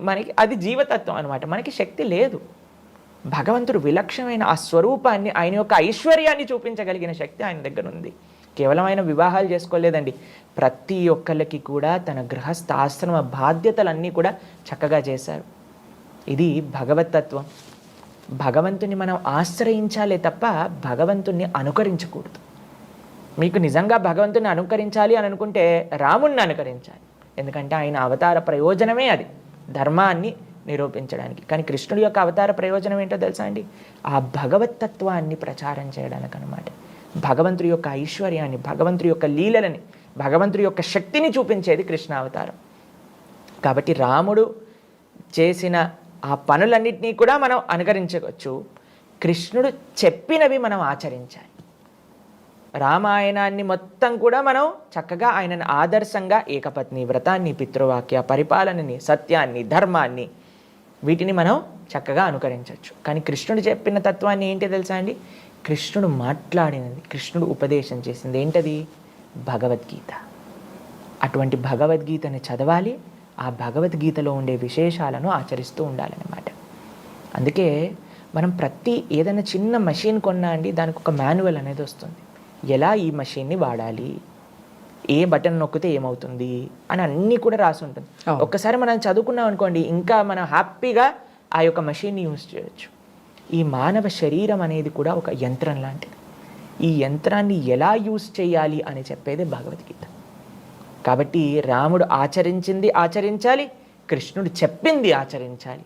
మనకి అది జీవతత్వం అనమాట, మనకి శక్తి లేదు. భగవంతుడు విలక్షణమైన ఆ స్వరూపాన్ని, ఆయన యొక్క ఐశ్వర్యాన్ని చూపించగలిగిన శక్తి ఆయన దగ్గర ఉంది. కేవలం ఆయన వివాహాలు చేసుకోలేదండి, ప్రతి ఒక్కళ్ళకి కూడా తన గృహస్థ ఆశ్రమ బాధ్యతలన్నీ కూడా చక్కగా చేశారు. ఇది భగవతత్వం. భగవంతుని మనం ఆశ్రయించాలే తప్ప భగవంతుణ్ణి అనుకరించకూడదు. మీకు నిజంగా భగవంతుని అనుకరించాలి అని అనుకుంటే రాముణ్ణి అనుకరించాలి. ఎందుకంటే ఆయన అవతార ప్రయోజనమే అది, ధర్మాన్ని నిరూపించడానికి. కానీ కృష్ణుడి యొక్క అవతార ప్రయోజనం ఏంటో తెలుసా అండి? ఆ భగవతత్వాన్ని ప్రచారం చేయడానికి అనమాట. భగవంతుడి యొక్క ఐశ్వర్యాన్ని, భగవంతుడి యొక్క లీలలని, భగవంతుడి యొక్క శక్తిని చూపించేది కృష్ణ అవతారం. కాబట్టి రాముడు చేసిన ఆ పనులన్నింటినీ కూడా మనం అనుకరించవచ్చు. కృష్ణుడు చెప్పినవి మనం ఆచరించాలి. రామాయణాన్ని మొత్తం కూడా మనం చక్కగా ఆయనను ఆదర్శంగా ఏకపత్ని వ్రతాన్ని, పితృవాక్య పరిపాలనని, సత్యాన్ని, ధర్మాన్ని, వీటిని మనం చక్కగా అనుకరించవచ్చు. కానీ కృష్ణుడు చెప్పిన తత్వాన్ని ఏంటి తెలుసా అండి? కృష్ణుడు మాట్లాడినది, కృష్ణుడు ఉపదేశం చేసింది ఏంటది? భగవద్గీత. అటువంటి భగవద్గీతని చదవాలి, ఆ భగవద్గీతలో ఉండే విశేషాలను ఆచరిస్తూ ఉండాలన్నమాట. అందుకే మనం ఏదైనా చిన్న మెషిన్ కొన్నా అండి, దానికి ఒక మాన్యువల్ అనేది వస్తుంది. ఎలా ఈ మెషిన్ని వాడాలి, ఏ బటన్ నొక్కితే ఏమవుతుంది అని అన్నీ కూడా రాసి ఉంటుంది. ఒక్కసారి మనం చదువుకున్నాం అనుకోండి, ఇంకా మనం హ్యాపీగా ఆ యొక్క మెషిన్ని యూజ్ చేయొచ్చు. ఈ మానవ శరీరం అనేది కూడా ఒక యంత్రం లాంటిది. ఈ యంత్రాన్ని ఎలా యూజ్ చేయాలి అని చెప్పేదే భగవద్గీత. కాబట్టి రాముడు ఆచరించింది ఆచరించాలి, కృష్ణుడు చెప్పింది ఆచరించాలి.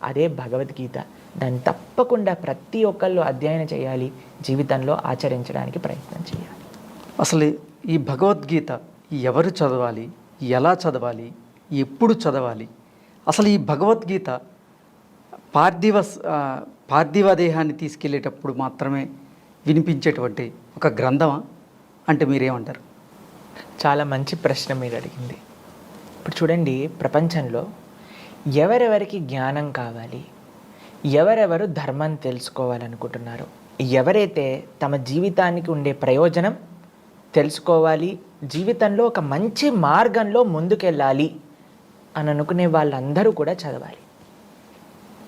అదే భగవద్గీత. దాన్ని తప్పకుండా ప్రతి ఒక్కళ్ళు అధ్యయనం చేయాలి, జీవితంలో ఆచరించడానికి ప్రయత్నం చేయాలి. అసలు ఈ భగవద్గీత ఎవరు చదవాలి, ఎలా చదవాలి, ఎప్పుడు చదవాలి? అసలు ఈ భగవద్గీత పార్థివ దేహాన్ని తీసుకెళ్ళేటప్పుడు మాత్రమే వినిపించేటువంటి ఒక గ్రంథమా అంటే మీరేమంటారు? చాలా మంచి ప్రశ్న మీరు అడిగింది. ఇప్పుడు చూడండి, ప్రపంచంలో ఎవరెవరికి జ్ఞానం కావాలి, ఎవరెవరు ధర్మం తెలుసుకోవాలనుకుంటున్నారో, ఎవరైతే తమ జీవితానికి ఉండే ప్రయోజనం తెలుసుకోవాలి, జీవితంలో ఒక మంచి మార్గంలో ముందుకెళ్ళాలి అని అనుకునే వాళ్ళందరూ కూడా చదవాలి.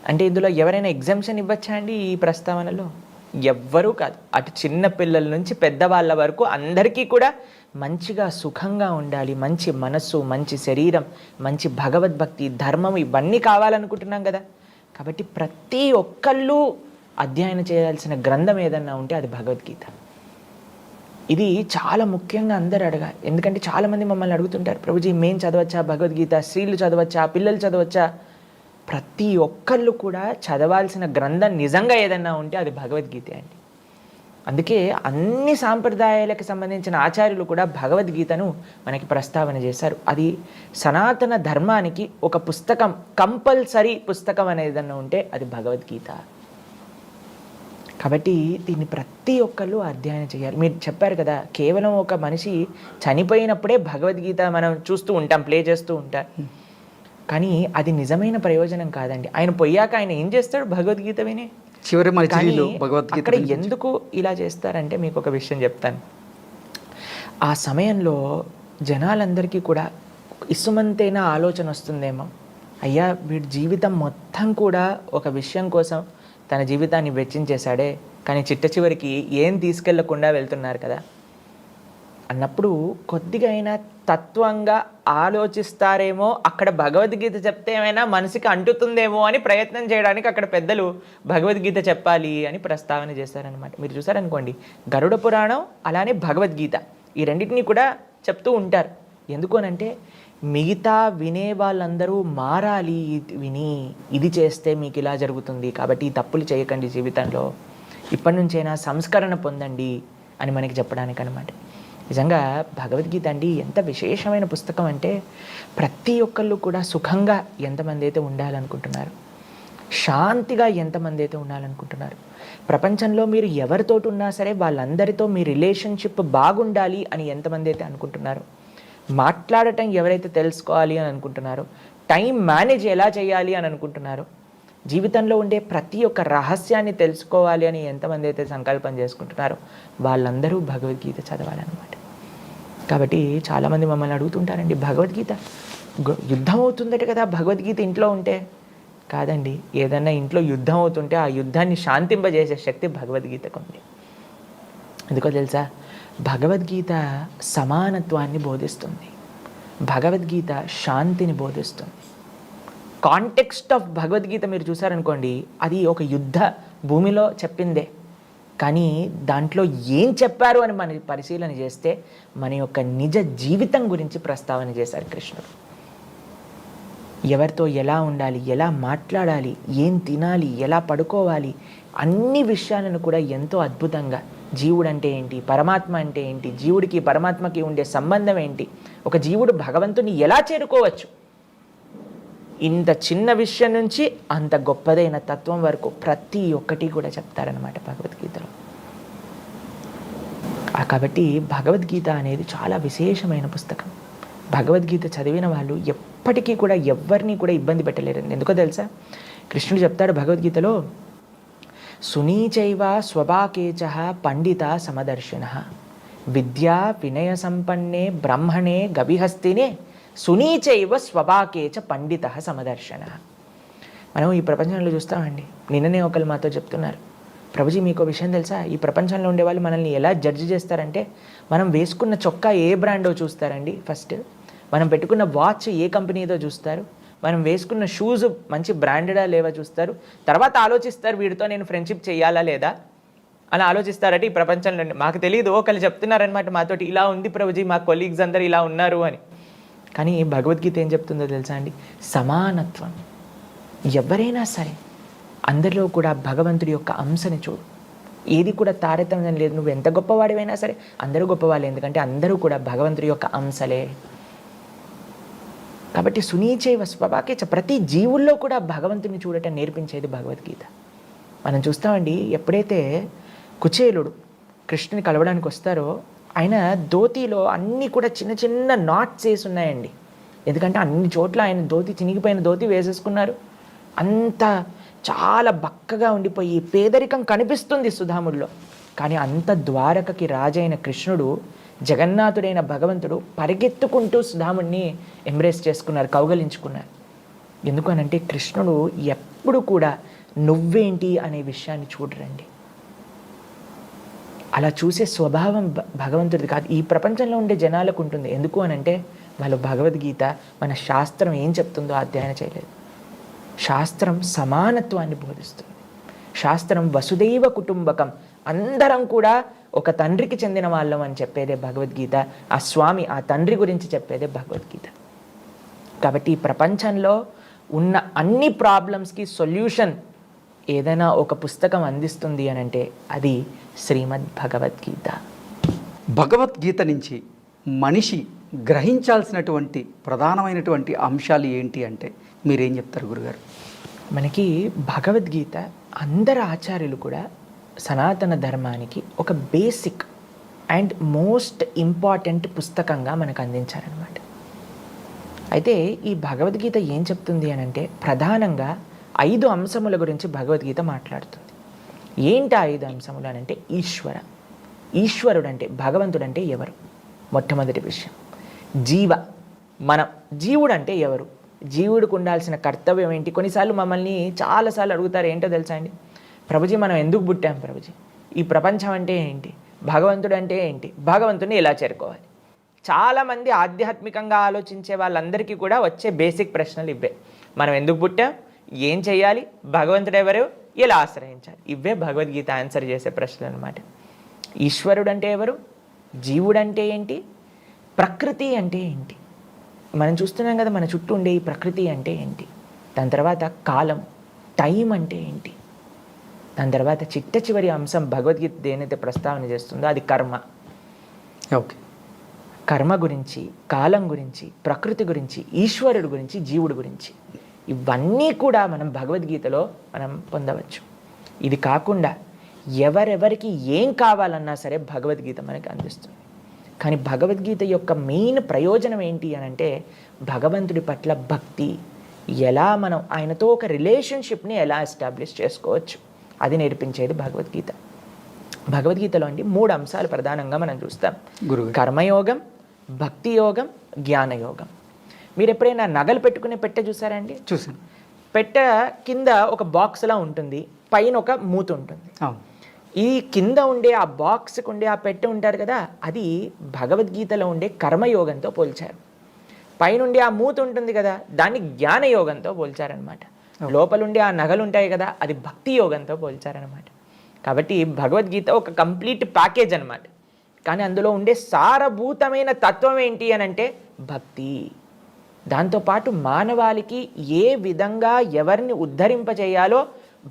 అంటే ఇందులో ఎవరైనా ఎగ్జామ్షన్ ఇవ్వచ్చా అండి? ఈ ప్రస్తావనలో ఎవ్వరూ కాదు. అటు చిన్న పిల్లల నుంచి పెద్దవాళ్ళ వరకు అందరికీ కూడా మంచిగా సుఖంగా ఉండాలి, మంచి మనస్సు, మంచి శరీరం, మంచి భగవద్భక్తి, ధర్మం ఇవన్నీ కావాలనుకుంటున్నాం కదా. కాబట్టి ప్రతి ఒక్కళ్ళు అధ్యయనం చేయాల్సిన గ్రంథం ఏదన్నా ఉంటే అది భగవద్గీత. ఇది చాలా ముఖ్యంగా అందరూ అడగాలి. ఎందుకంటే చాలామంది మమ్మల్ని అడుగుతుంటారు, ప్రభుజీ మేము చదవచ్చా భగవద్గీత, స్త్రీలు చదవచ్చా, పిల్లలు చదవచ్చా? ప్రతి ఒక్కళ్ళు కూడా చదవాల్సిన గ్రంథం నిజంగా ఏదన్నా ఉంటే అది భగవద్గీత అండి. అందుకే అన్ని సాంప్రదాయాలకు సంబంధించిన ఆచార్యులు కూడా భగవద్గీతను మనకి ప్రస్తావన చేశారు. అది సనాతన ధర్మానికి ఒక పుస్తకం, కంపల్సరీ పుస్తకం అనేది ఏదన్నా ఉంటే అది భగవద్గీత. కాబట్టి దీన్ని ప్రతి ఒక్కళ్ళు అధ్యయనం చేయాలి. మీరు చెప్పారు కదా, కేవలం ఒక మనిషి చనిపోయినప్పుడే భగవద్గీత మనం చూస్తూ ఉంటాం, ప్లే చేస్తూ ఉంటాం. కానీ అది నిజమైన ప్రయోజనం కాదండి. ఆయన పోయాక ఆయన ఏం చేస్తాడు? భగవద్గీత విని చివరి మజిలీలో భగవద్గీత. అక్కడ ఎందుకు ఇలా చేస్తారంటే మీకు ఒక విషయం చెప్తాను. ఆ సమయంలో జనాలందరికీ కూడా ఇసుమంతైన ఆలోచన వస్తుందేమో, అయ్యా వీడి జీవితం మొత్తం కూడా ఒక విషయం కోసం తన జీవితాన్ని వెచ్చించేశాడే, కానీ చిట్ట చివరికి ఏం తీసుకెళ్లకుండా వెళ్తున్నారు కదా అన్నప్పుడు కొద్దిగా అయినా తత్వంగా ఆలోచిస్తారేమో, అక్కడ భగవద్గీత చెప్తే ఏమైనా మనసుకి అంటుతుందేమో అని ప్రయత్నం చేయడానికి అక్కడ పెద్దలు భగవద్గీత చెప్పాలి అని ప్రస్తావన చేశారనమాట. మీరు చూసారనుకోండి, గరుడ పురాణం అలానే భగవద్గీత ఈ రెండింటినీ కూడా చెప్తూ ఉంటారు. ఎందుకు అనంటే మిగతా వినే వాళ్ళందరూ మారాలి, విని ఇది చేస్తే మీకు ఇలా జరుగుతుంది, కాబట్టి ఈ తప్పులు చేయకండి జీవితంలో, ఇప్పటి నుంచైనా సంస్కరణ పొందండి అని మనకి చెప్పడానికి అనమాట. నిజంగా భగవద్గీత అండి ఎంత విశేషమైన పుస్తకం అంటే, ప్రతి ఒక్కళ్ళు కూడా సుఖంగా ఎంతమంది అయితే ఉండాలనుకుంటున్నారు, శాంతిగా ఎంతమంది అయితే ఉండాలనుకుంటున్నారు, ప్రపంచంలో మీరు ఎవరితోటి ఉన్నా సరే వాళ్ళందరితో మీ రిలేషన్షిప్ బాగుండాలి అని ఎంతమంది అయితే అనుకుంటున్నారు, మాట్లాడటం ఎవరైతే తెలుసుకోవాలి అని అనుకుంటున్నారో, టైం మేనేజ్ ఎలా చేయాలి అని అనుకుంటున్నారో, జీవితంలో ఉండే ప్రతి ఒక్క రహస్యాన్ని తెలుసుకోవాలి అని ఎంతమంది అయితే సంకల్పం చేసుకుంటున్నారో వాళ్ళందరూ భగవద్గీత చదవాలన్నమాట. కాబట్టి చాలామంది మమ్మల్ని అడుగుతుంటారండి, భగవద్గీత యుద్ధం అవుతుందట కదా భగవద్గీత ఇంట్లో ఉంటే. కాదండి, ఏదన్నా ఇంట్లో యుద్ధం అవుతుంటే ఆ యుద్ధాన్ని శాంతింపజేసే శక్తి భగవద్గీతకు ఉంది. ఎందుకో తెలుసా? భగవద్గీత సమానత్వాన్ని బోధిస్తుంది, భగవద్గీత శాంతిని బోధిస్తుంది. కాంటెక్స్ట్ ఆఫ్ భగవద్గీత మీరు చూసారనుకోండి, అది ఒక యుద్ధ భూమిలో చెప్పిందే. కానీ దాంట్లో ఏం చెప్పారు అని మనం పరిశీలన చేస్తే మన యొక్క నిజ జీవితం గురించి ప్రస్తావన చేశారు కృష్ణుడు. ఎవరితో ఎలా ఉండాలి, ఎలా మాట్లాడాలి, ఏం తినాలి, ఎలా పడుకోవాలి, అన్ని విషయాలను కూడా ఎంతో అద్భుతంగా, జీవుడు అంటే ఏంటి, పరమాత్మ అంటే ఏంటి, జీవుడికి పరమాత్మకి ఉండే సంబంధం ఏంటి, ఒక జీవుడు భగవంతుని ఎలా చేరుకోవచ్చు, ఇంత చిన్న విషయం నుంచి అంత గొప్పదైన తత్వం వరకు ప్రతి ఒక్కటి కూడా చెప్తారనమాట భగవద్గీతలో. కాబట్టి భగవద్గీత అనేది చాలా విశేషమైన పుస్తకం. భగవద్గీత చదివిన వాళ్ళు ఎప్పటికీ కూడా ఎవరిని కూడా ఇబ్బంది పెట్టలేరండి. ఎందుకో తెలుసా, కృష్ణుడు చెప్తాడు భగవద్గీతలో, సునీచైవ స్వభాకేచ పండిత సమదర్శిన విద్యా వినయ సంపన్నే బ్రహ్మణే గవిహస్తినే సునీచైవ స్వభాకేచ పండిత సమదర్శన. మనం ఈ ప్రపంచంలో చూస్తామండి. నిన్ననే ఒకరు మాతో చెప్తున్నారు, ప్రభుజీ మీకు విషయం తెలుసా, ఈ ప్రపంచంలో ఉండే వాళ్ళు మనల్ని ఎలా జడ్జి చేస్తారంటే, మనం వేసుకున్న చొక్కా ఏ బ్రాండో చూస్తారండి ఫస్ట్, మనం పెట్టుకున్న వాచ్ ఏ కంపెనీదో చూస్తారు, మనం వేసుకున్న షూస్ మంచి బ్రాండెడా లేవా చూస్తారు, తర్వాత ఆలోచిస్తారు వీడితో నేను ఫ్రెండ్షిప్ చేయాలా లేదా అని ఆలోచిస్తారట. ఈ ప్రపంచంలో మాకు తెలియదు, ఒకళ్ళు చెప్తున్నారనమాట మాతోటి, ఇలా ఉంది ప్రభుజీ, మా కొలీగ్స్ అందరు ఇలా ఉన్నారు అని. కానీ భగవద్గీత ఏం చెప్తుందో తెలుసా అండి, సమానత్వం. ఎవరైనా సరే అందరిలో కూడా భగవంతుడి యొక్క అంశని చూడు, ఏది కూడా తారతమ్యం లేదు. నువ్వు ఎంత గొప్పవాడివైనా సరే అందరూ గొప్పవాళ్ళే, ఎందుకంటే అందరూ కూడా భగవంతుడి యొక్క అంశలే. కాబట్టి సునీచైవ స్వభాకేచ, ప్రతి జీవుల్లో కూడా భగవంతుని చూడటం నేర్పించేది భగవద్గీత. మనం చూస్తామండి, ఎప్పుడైతే కుచేలుడు కృష్ణుని కలవడానికి వస్తారో, ఆయన ధోతిలో అన్నీ కూడా చిన్న చిన్న నాట్స్ వేసి ఉన్నాయండి. ఎందుకంటే అన్ని చోట్ల ఆయన ధోతి, చినిగిపోయిన ధోతి వేసేసుకున్నారు. అంత చాలా బక్కగా ఉండిపోయి పేదరికం కనిపిస్తుంది సుధాముడిలో. కానీ అంత ద్వారకకి రాజైన కృష్ణుడు, జగన్నాథుడైన భగవంతుడు పరిగెత్తుకుంటూ సుధాముడిని ఎంబ్రేస్ చేసుకున్నారు, కౌగలించుకున్నారు. ఎందుకు అనంటే కృష్ణుడు ఎప్పుడు కూడా నువ్వేంటి అనే విషయాన్ని చూడరండి. అలా చూసే స్వభావం భగవంతుడిది కాదు, ఈ ప్రపంచంలో ఉండే జనాలకు ఉంటుంది. ఎందుకు అనంటే వాళ్ళు భగవద్గీత, మన శాస్త్రం ఏం చెప్తుందో అధ్యయనం చేయలేదు. శాస్త్రం సమానత్వాన్ని బోధిస్తుంది. శాస్త్రం వసుదైవ కుటుంబకం, అందరం కూడా ఒక తండ్రికి చెందిన వాళ్ళం అని చెప్పేదే భగవద్గీత. ఆ స్వామి, ఆ తండ్రి గురించి చెప్పేదే భగవద్గీత. కాబట్టి ఈ ప్రపంచంలో ఉన్న అన్ని ప్రాబ్లమ్స్కి సొల్యూషన్ ఏదైనా ఒక పుస్తకం అందిస్తుంది అని అంటే అది శ్రీమద్ భగవద్గీత. భగవద్గీత నుంచి మనిషి గ్రహించాల్సినటువంటి ప్రధానమైనటువంటి అంశాలు ఏంటి అంటే మీరేం చెప్తారు గురుగారు? మనకి భగవద్గీత అందరు ఆచార్యులు కూడా సనాతన ధర్మానికి ఒక బేసిక్ అండ్ మోస్ట్ ఇంపార్టెంట్ పుస్తకంగా మనకు అందించారనమాట. అయితే ఈ భగవద్గీత ఏం చెప్తుంది అని అంటే ప్రధానంగా 5 అంశముల గురించి భగవద్గీత మాట్లాడుతుంది. ఏంటి 5 అంశములు అని అంటే, ఈశ్వరుడు అంటే, భగవంతుడు అంటే ఎవరు, మొట్టమొదటి విషయం. మనం, జీవుడు అంటే ఎవరు, జీవుడికి ఉండాల్సిన కర్తవ్యం ఏంటి. కొన్నిసార్లు మమ్మల్ని చాలాసార్లు అడుగుతారు, ఏంటో తెలుసా అండి, ప్రభుజీ మనం ఎందుకు పుట్టాం ప్రభుజీ, ఈ ప్రపంచం అంటే ఏంటి, భగవంతుడు అంటే ఏంటి, భగవంతుడిని ఎలా చేరుకోవాలి. చాలామంది ఆధ్యాత్మికంగా ఆలోచించే వాళ్ళందరికీ కూడా వచ్చే బేసిక్ ప్రశ్నలు ఇవే. మనం ఎందుకు పుట్టాం, ఏం చేయాలి, భగవంతుడు ఎవరు, ఎలా ఆశ్రయించాలి, ఇవే భగవద్గీత ఆన్సర్ చేసే ప్రశ్నలు అనమాట. ఈశ్వరుడు అంటే ఎవరు, జీవుడు అంటే ఏంటి, ప్రకృతి అంటే ఏంటి, మనం చూస్తున్నాం కదా మన చుట్టూ ఉండే ఈ ప్రకృతి అంటే ఏంటి, దాని తర్వాత కాలం, టైం అంటే ఏంటి, దాని తర్వాత చిట్ట చివరి అంశం భగవద్గీత దేనైతే ప్రస్తావన చేస్తుందో అది కర్మ. ఓకే, కర్మ గురించి, కాలం గురించి, ప్రకృతి గురించి, ఈశ్వరుడు గురించి, జీవుడు గురించి, ఇవన్నీ కూడా మనం భగవద్గీతలో మనం పొందవచ్చు. ఇది కాకుండా ఎవరెవరికి ఏం కావాలన్నా సరే భగవద్గీత మనకి అందిస్తుంది. కానీ భగవద్గీత యొక్క మెయిన్ ప్రయోజనం ఏంటి అని అంటే భగవంతుడి పట్ల భక్తి, ఎలా మనం ఆయనతో ఒక రిలేషన్షిప్ని ఎలా ఎస్టాబ్లిష్ చేసుకోవచ్చు, అది నేర్పించేది భగవద్గీత. భగవద్గీతలో అండి 3 అంశాలు ప్రధానంగా మనం చూస్తాం. కర్మయోగం, భక్తి యోగం, జ్ఞానయోగం. మీరు ఎప్పుడైనా నగలు పెట్టుకునే పెట్టె చూసారండి? చూసాను. పెట్టె కింద ఒక బాక్స్లా ఉంటుంది, పైన ఒక మూత ఉంటుంది. ఈ కింద ఉండే ఆ బాక్స్కి ఉండే ఆ పెట్టె ఉంటారు కదా, అది భగవద్గీతలో ఉండే కర్మయోగంతో పోల్చారు. పైనుండి ఆ మూత ఉంటుంది కదా, దాన్ని జ్ఞాన యోగంతో పోల్చారనమాట. లోపలుండి ఆ నగలు ఉంటాయి కదా, అది భక్తి యోగంతో పోల్చారనమాట. కాబట్టి భగవద్గీత ఒక కంప్లీట్ ప్యాకేజ్ అనమాట. కానీ అందులో ఉండే సారభూతమైన తత్వం ఏంటి అని అంటే భక్తి. దాంతోపాటు మానవాళికి ఏ విధంగా ఎవరిని ఉద్ధరింపచేయాలో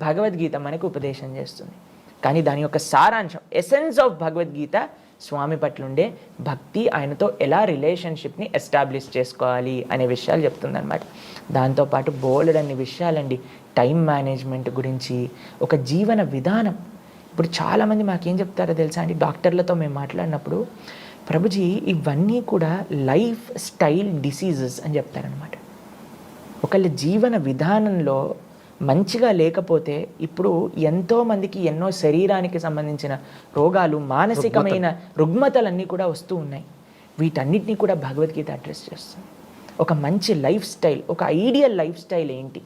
భగవద్గీత మనకు ఉపదేశం చేస్తుంది. కానీ దాని యొక్క సారాంశం, ఎసెన్స్ ఆఫ్ భగవద్గీత స్వామి పట్లుండే భక్తి, ఆయనతో ఎలా రిలేషన్షిప్ని ఎస్టాబ్లిష్ చేసుకోవాలి అనే విషయాలు చెప్తుందన్నమాట. దాంతోపాటు బోలెడన్ని విషయాలండి, టైం మేనేజ్మెంట్ గురించి, ఒక జీవన విధానం. ఇప్పుడు చాలామంది మాకేం చెప్తారో తెలుసా అండి, డాక్టర్లతో మేము మాట్లాడినప్పుడు, ప్రభుజీ ఇవన్నీ కూడా లైఫ్ స్టైల్ డిసీజెస్ అని చెప్తారనమాట. ఒకళ్ళ జీవన విధానంలో మంచిగా లేకపోతే ఇప్పుడు ఎంతోమందికి ఎన్నో శరీరానికి సంబంధించిన రోగాలు, మానసికమైన రుగ్మతలన్నీ కూడా వస్తూ ఉన్నాయి. వీటన్నిటినీ కూడా భగవద్గీత అడ్రస్ చేస్తుంది. ఒక మంచి లైఫ్ స్టైల్, ఒక ఐడియల్ లైఫ్ స్టైల్ ఏంటి,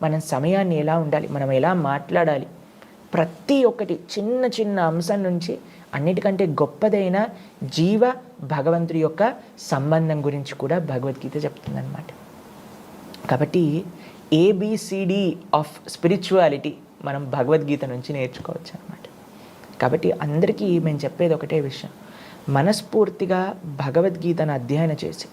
మనం సమయాన్ని ఎలా ఉండాలి, మనం ఎలా మాట్లాడాలి, ప్రతి ఒక్కటి చిన్న చిన్న అంశం నుంచి అన్నిటికంటే గొప్పదైన జీవ భగవంతుడి యొక్క సంబంధం గురించి కూడా భగవద్గీత చెప్తుందన్నమాట. కాబట్టి ఏబిసిడి ఆఫ్ స్పిరిచువాలిటీ మనం భగవద్గీత నుంచి నేర్చుకోవచ్చు అనమాట. కాబట్టి అందరికీ మేము చెప్పేది ఒకటే విషయం, మనస్ఫూర్తిగా భగవద్గీతను అధ్యయనం చేసి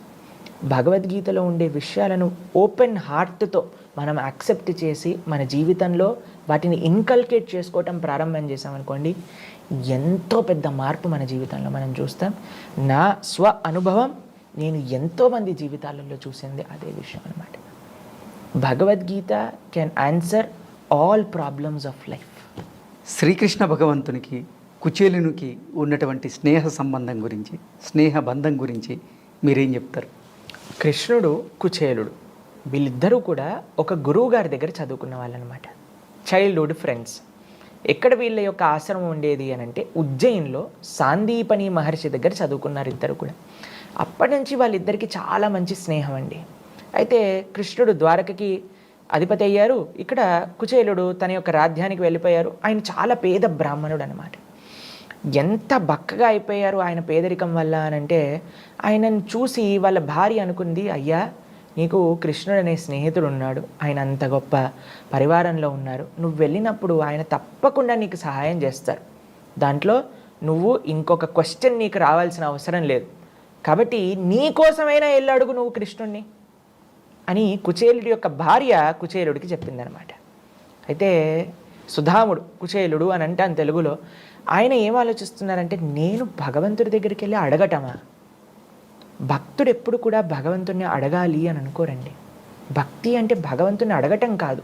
భగవద్గీతలో ఉండే విషయాలను ఓపెన్ హార్ట్తో మనం యాక్సెప్ట్ చేసి మన జీవితంలో వాటిని ఇన్కల్కేట్ చేసుకోవటం ప్రారంభం చేసామనుకోండి, ఎంతో పెద్ద మార్పు మన జీవితంలో మనం చూస్తాం. నా స్వ అనుభవం, నేను ఎంతోమంది జీవితాలలో చూసింది అదే విషయం అనమాట. Bhagavad Gita can answer all problems of life. Sri Krishna భగవంతునికి కుచేలునికి ఉన్నటువంటి స్నేహ సంబంధం గురించి, స్నేహ బంధం గురించి మీరేం చెప్తారు? కృష్ణుడు, కుచేలుడు వీళ్ళిద్దరూ కూడా ఒక గురువు గారి దగ్గర చదువుకున్న వాళ్ళనమాట, చైల్డ్హుడ్ ఫ్రెండ్స్. ఎక్కడ వీళ్ళ యొక్క ఆశ్రమం ఉండేది అని అంటే ఉజ్జయిన్లో సాందీపని మహర్షి దగ్గర చదువుకున్నారు ఇద్దరు కూడా. అప్పటి నుంచి వాళ్ళిద్దరికీ చాలా మంచి స్నేహం అండి. అయితే కృష్ణుడు ద్వారకకి అధిపతి అయ్యారు, ఇక్కడ కుచేలుడు తన యొక్క రాజ్యానికి వెళ్ళిపోయారు. ఆయన చాలా పేద బ్రాహ్మణుడు అనమాట. ఎంత బక్కగా అయిపోయారు ఆయన పేదరికం వల్ల అనంటే, ఆయనను చూసి వాళ్ళ భార్య అనుకుంది, అయ్యా నీకు కృష్ణుడు అనే స్నేహితుడు ఉన్నాడు, ఆయన అంత గొప్ప పరివారంలో ఉన్నారు, నువ్వు వెళ్ళినప్పుడు ఆయన తప్పకుండా నీకు సహాయం చేస్తారు, దాంట్లో నువ్వు ఇంకొక క్వశ్చన్ నీకు రావాల్సిన అవసరం లేదు, కాబట్టి నీ కోసమైనా వెళ్ళి అడుగు నువ్వు కృష్ణుడిని అని కుచేలుడి యొక్క భార్య కుచేలుడికి చెప్పిందనమాట. అయితే సుధాముడు కుచేలుడు అని అంటాను తెలుగులో, ఆయన ఏం ఆలోచిస్తున్నారంటే, నేను భగవంతుడి దగ్గరికి వెళ్ళి అడగటమా? భక్తుడు ఎప్పుడు కూడా భగవంతుడిని అడగాలి అని అనుకోరండి. భక్తి అంటే భగవంతుని అడగటం కాదు,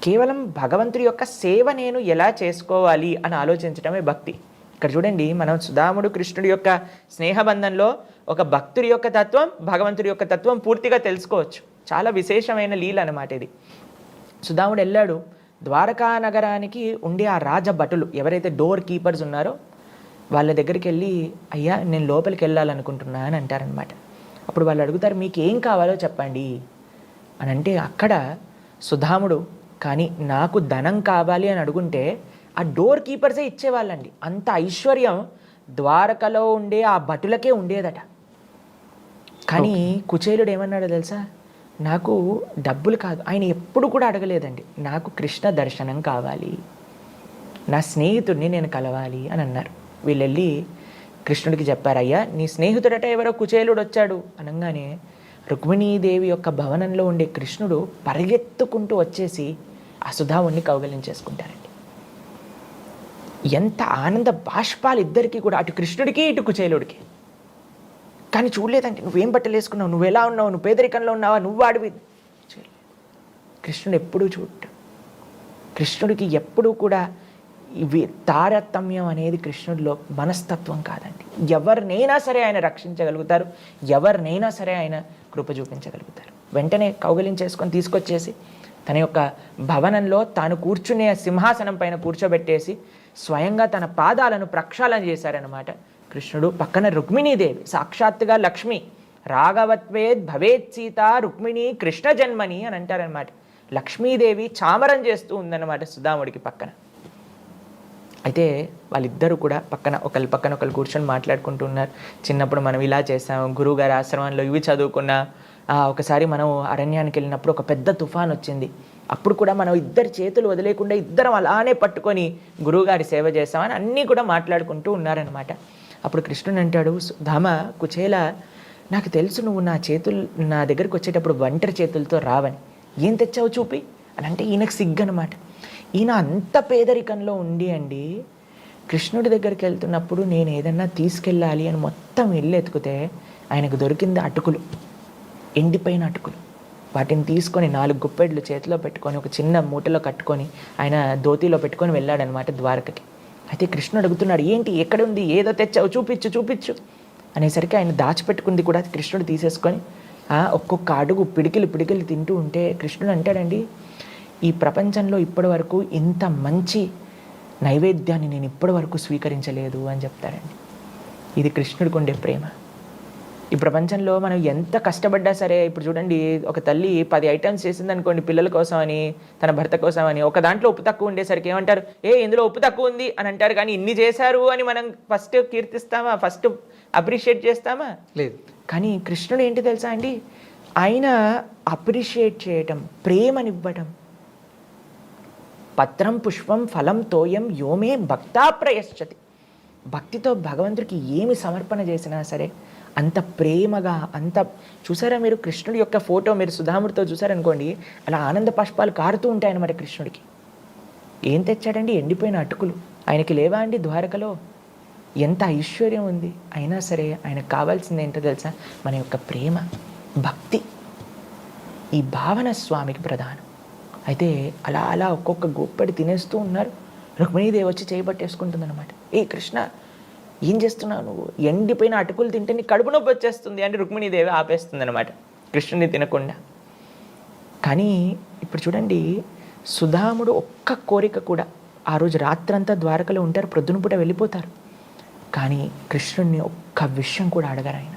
కేవలం భగవంతుడి యొక్క సేవ నేను ఎలా చేసుకోవాలి అని ఆలోచించడమే భక్తి. ఇక్కడ చూడండి, మనం సుధాముడు కృష్ణుడి యొక్క స్నేహబంధంలో ఒక భక్తుడి యొక్క తత్వం, భగవంతుడి యొక్క తత్వం పూర్తిగా తెలుసుకోవచ్చు. చాలా విశేషమైన లీల అనమాట ఇది. సుధాముడు వెళ్ళాడు, ద్వారకా నగరానికి ఉండే ఆ రాజభటులు ఎవరైతే డోర్ కీపర్స్ ఉన్నారో వాళ్ళ దగ్గరికి వెళ్ళి, అయ్యా నేను లోపలికి వెళ్ళాలనుకుంటున్నా అని అంటారనమాట. అప్పుడు వాళ్ళు అడుగుతారు, మీకు ఏం కావాలో చెప్పండి అని అంటే, అక్కడ సుధాముడు కానీ నాకు ధనం కావాలి అని అడుగుంటే ఆ డోర్ కీపర్సే ఇచ్చేవాళ్ళండి. అంత ఐశ్వర్యం ద్వారకలో ఉండే ఆ భటులకే ఉండేదట. కానీ కుచేలుడు ఏమన్నాడో తెలుసా, నాకు డబ్బులు కాదు, ఆయన ఎప్పుడు కూడా అడగలేదండి, నాకు కృష్ణ దర్శనం కావాలి, నా స్నేహితుడిని నేను కలవాలి అని అన్నారు. వీళ్ళు వెళ్ళి కృష్ణుడికి చెప్పారు, అయ్యా నీ స్నేహితుడట ఎవరో కుచేలుడు వచ్చాడు అనగానే రుక్మిణీదేవి యొక్క భవనంలో ఉండే కృష్ణుడు పరిగెత్తుకుంటూ వచ్చేసి ఆ సుధాముడిని కౌగలించేసుకుంటారండి. ఎంత ఆనంద బాష్పాలు ఇద్దరికీ కూడా, అటు కృష్ణుడికి ఇటు కుచేలుడికి. కానీ చూడలేదంటే, నువ్వేం బట్టలు వేసుకున్నావు, నువ్వు ఎలా ఉన్నావు, నువ్వు పేదరికంలో ఉన్నావా, నువ్వు అడివి. కృష్ణుడు ఎప్పుడూ చూడటం, కృష్ణుడికి ఎప్పుడూ కూడా ఇవి తారతమ్యం అనేది కృష్ణుడిలో మనస్తత్వం కాదండి. ఎవరినైనా సరే ఆయన రక్షించగలుగుతారు, ఎవరినైనా సరే ఆయన కృప చూపించగలుగుతారు. వెంటనే కౌగలించేసుకొని తీసుకొచ్చేసి తన యొక్క భవనంలో తాను కూర్చునే సింహాసనం పైన కూర్చోబెట్టేసి స్వయంగా తన పాదాలను ప్రక్షాళన చేశారనమాట కృష్ణుడు. పక్కన రుక్మిణీదేవి, సాక్షాత్తుగా లక్ష్మి, రాఘవత్వేద్ భవేత్ సీత రుక్మిణి కృష్ణ జన్మని అని అంటారనమాట. లక్ష్మీదేవి చామరం చేస్తూ ఉందన్నమాట సుధాముడికి పక్కన. అయితే వాళ్ళిద్దరూ కూడా ఒకరి పక్కన ఒకరు కూర్చొని మాట్లాడుకుంటూ ఉన్నారు. చిన్నప్పుడు మనం ఇలా చేసాము, గురువుగారి ఆశ్రమంలో ఇవి చదువుకున్నా, ఒకసారి మనం అరణ్యానికి వెళ్ళినప్పుడు ఒక పెద్ద తుఫాన్ వచ్చింది. అప్పుడు కూడా మనం ఇద్దరు చేతులు వదిలేకుండా ఇద్దరం అలానే పట్టుకొని గురువుగారి సేవ చేసామని అన్నీ కూడా మాట్లాడుకుంటూ ఉన్నారనమాట. అప్పుడు కృష్ణుడు అంటాడు, ధామ కుచేల, నాకు తెలుసు నువ్వు నా దగ్గరికి వచ్చేటప్పుడు ఒంటరి చేతులతో రావని, ఏం తెచ్చావు చూపి అని అంటే ఈయనకు సిగ్గనమాట. ఈయన అంత పేదరికంలో ఉండి అండి కృష్ణుడి దగ్గరికి వెళ్తున్నప్పుడు నేను ఏదన్నా తీసుకెళ్ళాలి అని మొత్తం ఇల్లు ఎత్తుకుతే ఆయనకు దొరికింది అటుకులు, ఎండిపోయిన అటుకులు. వాటిని తీసుకొని 4 గుప్పెడ్లు చేతిలో పెట్టుకొని ఒక చిన్న మూటలో కట్టుకొని ఆయన ధోతిలో పెట్టుకొని వెళ్ళాడనమాట ద్వారకకి. అయితే కృష్ణుడు అడుగుతున్నాడు, ఏంటి ఎక్కడ ఉంది, ఏదో తెచ్చావు చూపించు అనేసరికి ఆయన దాచిపెట్టుకుంది కూడా కృష్ణుడు తీసేసుకొని ఒక్కొక్క అడుగు పిడికిలు తింటూ ఉంటే కృష్ణుడు అంటాడండి, ఈ ప్రపంచంలో ఇప్పటి వరకు ఇంత మంచి నైవేద్యాన్ని నేను ఇప్పటి వరకు స్వీకరించలేదు అని చెప్తారండి. ఇది కృష్ణుడికి ఉండే ప్రేమ. ఈ ప్రపంచంలో మనం ఎంత కష్టపడ్డా సరే, ఇప్పుడు చూడండి, ఒక తల్లి 10 ఐటమ్స్ చేసింది అనుకోండి పిల్లల కోసం అని, తన భర్త కోసం అని, ఒక దాంట్లో ఉప్పు తక్కువ ఉండేసరికి ఏమంటారు, ఇందులో ఉప్పు తక్కువ ఉంది అని అంటారు. కానీ ఇన్ని చేశారు అని మనం ఫస్ట్ కీర్తిస్తామా, ఫస్ట్ అప్రిషియేట్ చేస్తామా? లేదు. కానీ కృష్ణుడు ఏంటి తెలుసా అండి, ఆయన అప్రిషియేట్ చేయటం, ప్రేమనివ్వటం. పత్రం పుష్పం ఫలం తోయం యోమే భక్తా ప్రయశ్చతి. భక్తితో భగవంతుడికి ఏమి సమర్పణ చేసినా సరే అంత ప్రేమగా, అంత చూసారా మీరు కృష్ణుడి యొక్క ఫోటో మీరు సుధాముడితో చూసారనుకోండి, అలా ఆనంద పుష్పాలు కారుతూ ఉంటాయన్నమాట కృష్ణుడికి. ఏం తెచ్చాడండి, ఎండిపోయిన అటుకులు. ఆయనకి లేవా అండి ద్వారకలో? ఎంత ఐశ్వర్యం ఉంది, అయినా సరే ఆయనకు కావాల్సింది ఏంటో తెలుసా, మన యొక్క ప్రేమ, భక్తి. ఈ భావన స్వామికి ప్రధానం. అయితే అలా ఒక్కొక్క గొప్పడి తినేస్తూ ఉన్నారు. రుక్మిణీదేవి వచ్చి చేయబట్టేసుకుంటుంది అనమాట. కృష్ణ ఏం చేస్తున్నావు నువ్వు, ఎండిపోయిన అటుకులు తింటే నీ కడుపు నొప్పి వచ్చేస్తుంది అంటే రుక్మిణీదేవి ఆపేస్తుంది అనమాట కృష్ణుని తినకుండా. కానీ ఇప్పుడు చూడండి, సుధాముడు ఒక్క కోరిక కూడా, ఆ రోజు రాత్రంతా ద్వారకలో ఉంటారు, ప్రొద్దున పూట వెళ్ళిపోతారు. కానీ కృష్ణుడిని ఒక్క విషయం కూడా అడగరు ఆయన.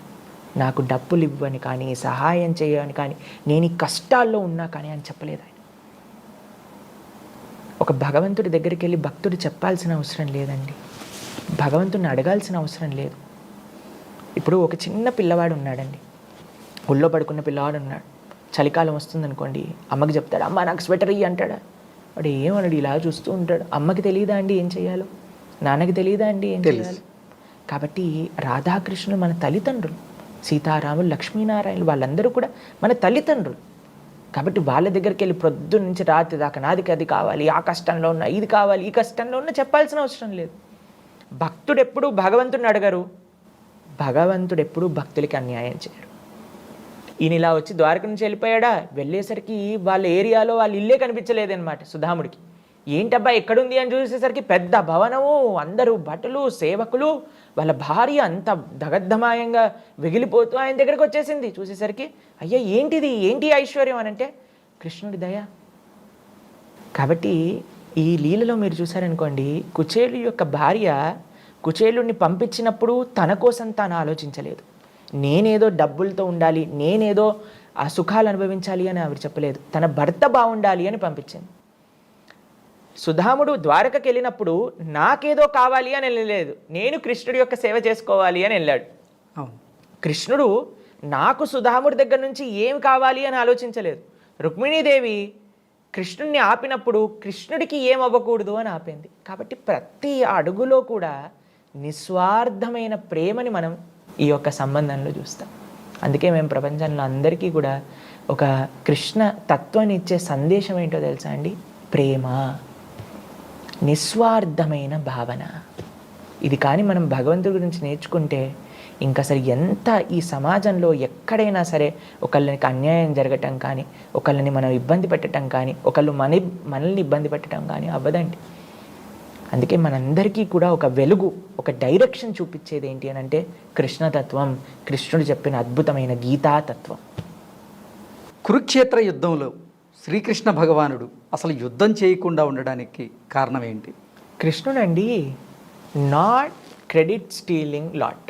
నాకు డబ్బులు ఇవ్వని కానీ, సహాయం చేయని కానీ, నేను ఈ కష్టాల్లో ఉన్నా కానీ అని చెప్పలేదు ఆయన. ఒక భగవంతుడి దగ్గరికి వెళ్ళి భక్తుడు చెప్పాల్సిన అవసరం లేదండి, భగవంతుడిని అడగాల్సిన అవసరం లేదు. ఇప్పుడు ఒక చిన్న పిల్లవాడు ఉన్నాడండి, ఒళ్ళో పడుకున్న పిల్లవాడు ఉన్నాడు. చలికాలం వస్తుందనుకోండి, అమ్మకి చెప్తాడు, అమ్మ నాకు స్వెటర్ ఇయ్యి అంటాడా? వాడు ఏమన్నాడు, ఇలా చూస్తూ ఉంటాడు. అమ్మకి తెలియదా అండి ఏం చేయాలో, నాన్నకి తెలియదా అండి ఏం చేయాలో? కాబట్టి రాధాకృష్ణులు మన తల్లిదండ్రులు, సీతారాములు, లక్ష్మీనారాయణులు, వాళ్ళందరూ కూడా మన తల్లిదండ్రులు. కాబట్టి వాళ్ళ దగ్గరికి వెళ్ళి ప్రొద్దు నుంచి రాత్రి దాకా నాదికి అది కావాలి, ఆ కష్టంలో ఉన్న ఇది కావాలి, ఈ కష్టంలో ఉన్న చెప్పాల్సిన అవసరం లేదు. భక్తుడు ఎప్పుడు భగవంతుడిని అడగరు, భగవంతుడు ఎప్పుడు భక్తులకి అన్యాయం చేయరు. ఈయన ఇలా వచ్చి ద్వారక నుంచి వెళ్ళిపోయాడా, వెళ్ళేసరికి వాళ్ళ ఏరియాలో వాళ్ళ ఇల్లే కనిపించలేదన్నమాట సుధాముడికి. ఏంటబ్బా ఎక్కడుంది అని చూసేసరికి పెద్ద భవనము, అందరూ భటులు, సేవకులు, వాళ్ళ భార్య అంత దగద్ధమాయంగా వెగిలిపోతూ ఆయన దగ్గరికి వచ్చేసింది. చూసేసరికి అయ్యా ఏంటిది, ఏంటి ఐశ్వర్యం అని అంటే కృష్ణుడి దయ. కాబట్టి ఈ లీలలో మీరు చూసారనుకోండి, కుచేలు యొక్క భార్య కుచేలుడిని పంపించినప్పుడు తన కోసం తాను ఆలోచించలేదు. నేనేదో డబ్బులతో ఉండాలి, నేనేదో ఆ సుఖాలు అనుభవించాలి అని ఆవిడ చెప్పలేదు, తన భర్త బాగుండాలి అని పంపించింది. సుధాముడు ద్వారకకి వెళ్ళినప్పుడు నాకేదో కావాలి అని వెళ్ళలేదు, నేను కృష్ణుడి యొక్క సేవ చేసుకోవాలి అని వెళ్ళాడు. కృష్ణుడు నాకు సుధాముడి దగ్గర నుంచి ఏం కావాలి అని ఆలోచించలేదు. రుక్మిణీదేవి కృష్ణుడిని ఆపినప్పుడు కృష్ణుడికి ఏం అవ్వకూడదు అని ఆపింది. కాబట్టి ప్రతి అడుగులో కూడా నిస్వార్థమైన ప్రేమని మనం ఈ యొక్క సంబంధంలో చూస్తాం. అందుకే మేము ప్రపంచంలో అందరికీ కూడా ఒక కృష్ణ తత్వాన్ని ఇచ్చే సందేశం ఏంటో తెలుసా అండి, ప్రేమ, నిస్వార్థమైన భావన. ఇది కానీ మనం భగవంతుడి గురించి నేర్చుకుంటే ఇంకా అసలు ఎంత ఈ సమాజంలో ఎక్కడైనా సరే ఒకళ్ళకి అన్యాయం జరగటం కానీ, ఒకళ్ళని మనం ఇబ్బంది పెట్టడం కానీ, ఒకళ్ళు మనల్ని ఇబ్బంది పెట్టడం కానీ అవ్వదండి. అందుకే మనందరికీ కూడా ఒక వెలుగు, ఒక డైరెక్షన్ చూపించేది ఏంటి అని అంటే కృష్ణతత్వం, కృష్ణుడు చెప్పిన అద్భుతమైన గీతాతత్వం. కురుక్షేత్ర యుద్ధంలో శ్రీకృష్ణ భగవానుడు అసలు యుద్ధం చేయకుండా ఉండడానికి కారణం ఏంటి? కృష్ణుడండి నాట్ క్రెడిట్ స్టీలింగ్ లాట్.